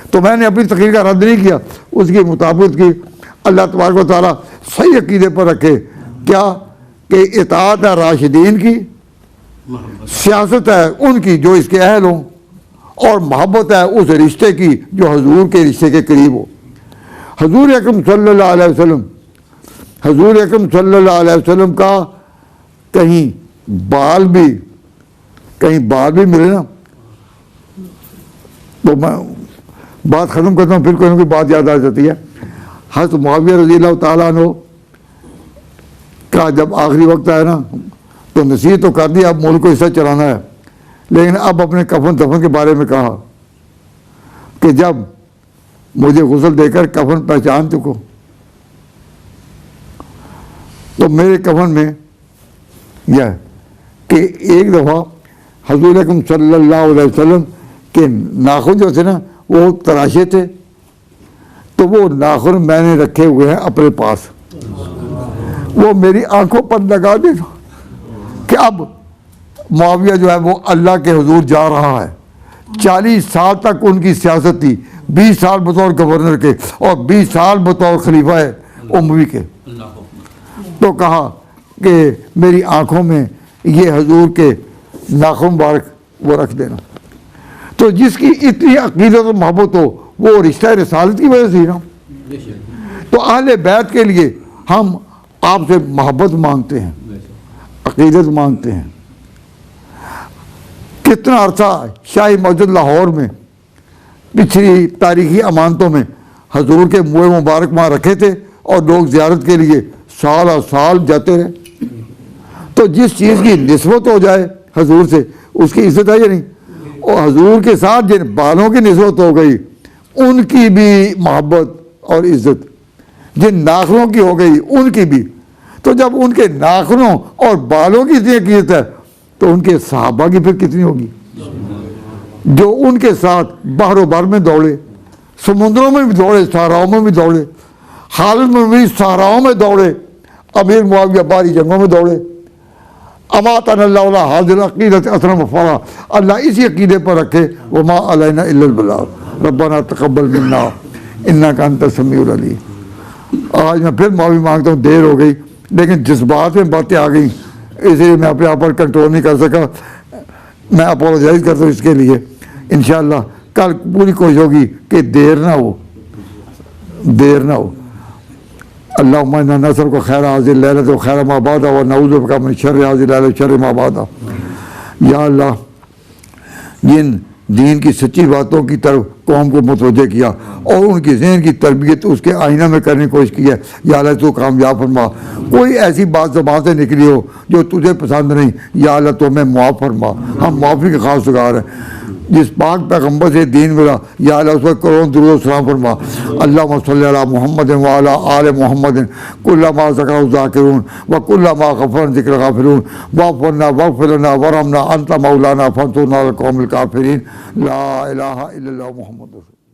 तो मैंने अपनी तकरीर का रद्द नहीं किया, उसके मुताबिक की अल्लाह तबारक व तआला सही अकीदे पर रखे क्या कि इताअत है राशिदीन की, सियासत है उनकी जो इसके अहल हों, और मोहब्बत है उस रिश्ते की जो हुज़ूर के रिश्ते के करीब हो। हुज़ूर अकरम सल्लल्लाहु अलैहि वसल्लम, हुज़ूर अकरम सल्लल्लाहु अलैहि वसल्लम का कहीं बाल भी मिले ना, तो मैं बात ख़त्म करता हूँ, फिर कोई ना कोई बात याद आ जाती है। हज़रत मुआविया रज़ियल्लाहु तआला अन्हु का जब आखिरी वक्त आया ना, तो नसीहत तो कर दी, अब मुल्क को इससे चलाना है, लेकिन अब अपने कफन दफन के बारे में कहा कि जब मुझे गुस्ल देकर कफन पहचान चुको, तो मेरे कफन में यह कि एक दफ़ा हुज़ूर अकरम सल्लल्लाहु अलैहि वसल्लम के नाखून जो थे ना वो तराशे थे, तो वो नाखून मैंने रखे हुए हैं अपने पास, वो मेरी आंखों पर लगा देना कि अब मुआविया जो है वो अल्लाह के हुजूर जा रहा है। 40 साल तक उनकी सियासत थी, 20 साल बतौर गवर्नर के और 20 साल बतौर खलीफा उमवी के। तो कहा कि मेरी आंखों में ये हुजूर के नाखून मुबारक वो रख देना। तो जिसकी इतनी अकीदत और मोहब्बत हो वो रिश्ता रिसालत की वजह से ही ना। तो अहले बैत के लिए हम आपसे मोहब्बत मांगते हैं, अकीदत मांगते हैं। कितना अरसा शाही मस्जिद लाहौर में पिछली तारीखी अमानतों में हुजूर के मुँह मुबारक वहाँ रखे थे और लोग ज़ियारत के लिए साल और साल जाते रहे। तो जिस चीज़ की निस्बत हो जाए हुजूर से उसकी इज्जत है या नहीं? और हुजूर के साथ जिन बालों की निस्बत हो गई उनकी भी मोहब्बत और इज्जत, जिन नाखूनों की हो गई उनकी भी। तो जब उनके नाखूनों और बालों की इतनी अकीदत है तो उनके सहाबा की फिर कितनी होगी, जो उनके साथ बहरो बर में दौड़े, समुद्रों में भी दौड़े, सहराओं में भी दौड़े, हालत में भी सहराओं में दौड़े, अमीर मुआविया बारी जंगों में दौड़े। अमातन अल्लाह हाजिर अकीदत असलम फरा, अल्लाह इसी अकीदे पर रखे। वमा अलैना इल्लल बलाग रब्बना तक़ब्बल मिन्ना इन्नका अंतस समीउल अलीम। आज मैं फिर माफ़ी मांगता हूँ, देर हो गई, लेकिन जज्बात में बातें आ गई इसलिए मैं अपने आप पर कंट्रोल नहीं कर सका। मैं अपोलोजाइज़ करता हूँ इसके लिए। इंशाअल्लाह कल पूरी कोशिश होगी कि देर ना हो। अल्लाहुम्मा इन्ना नसअलुका खैर हाज़िल लैलत व खैर मा बादा व नऊज़ु बिका मिन शर्रि हाज़िल लैलत व शर्रि मा बादा। या अल्लाह, जिन दीन की सच्ची बातों की तरफ कौम को मुतवज्जे किया और उनकी ज़हन की तरबियत उसके आईना में करने की कोशिश की है, या अल्लाह तू कामयाब फरमा। कोई ऐसी बात ज़बान से निकली हो जो तुझे पसंद नहीं, या अल्लाह तो हमें मुआफ़ फरमा। हम माफ़ी के खास गुज़ार हैं। जिस पाक पैगम्बर से दीन मिला, या अल्लाह उस पर करोड़ दुरूद सलाम फरमा। अल्लाहुम्मा सल्ली अला मुहम्मद व अला आले मुहम्मद कुल्लमा ज़करहु ज़ाकिरून व कुल्लमा गफ़रन ज़िक्र गाफ़िरून वाफ़रना वग़फ़िर लना वरहमना अंत मौलाना फंसुरना अलल क़ौमिल काफ़िरीन। ला इलाहा इल्लल्लाह मुहम्मदुर रसूलुल्लाह।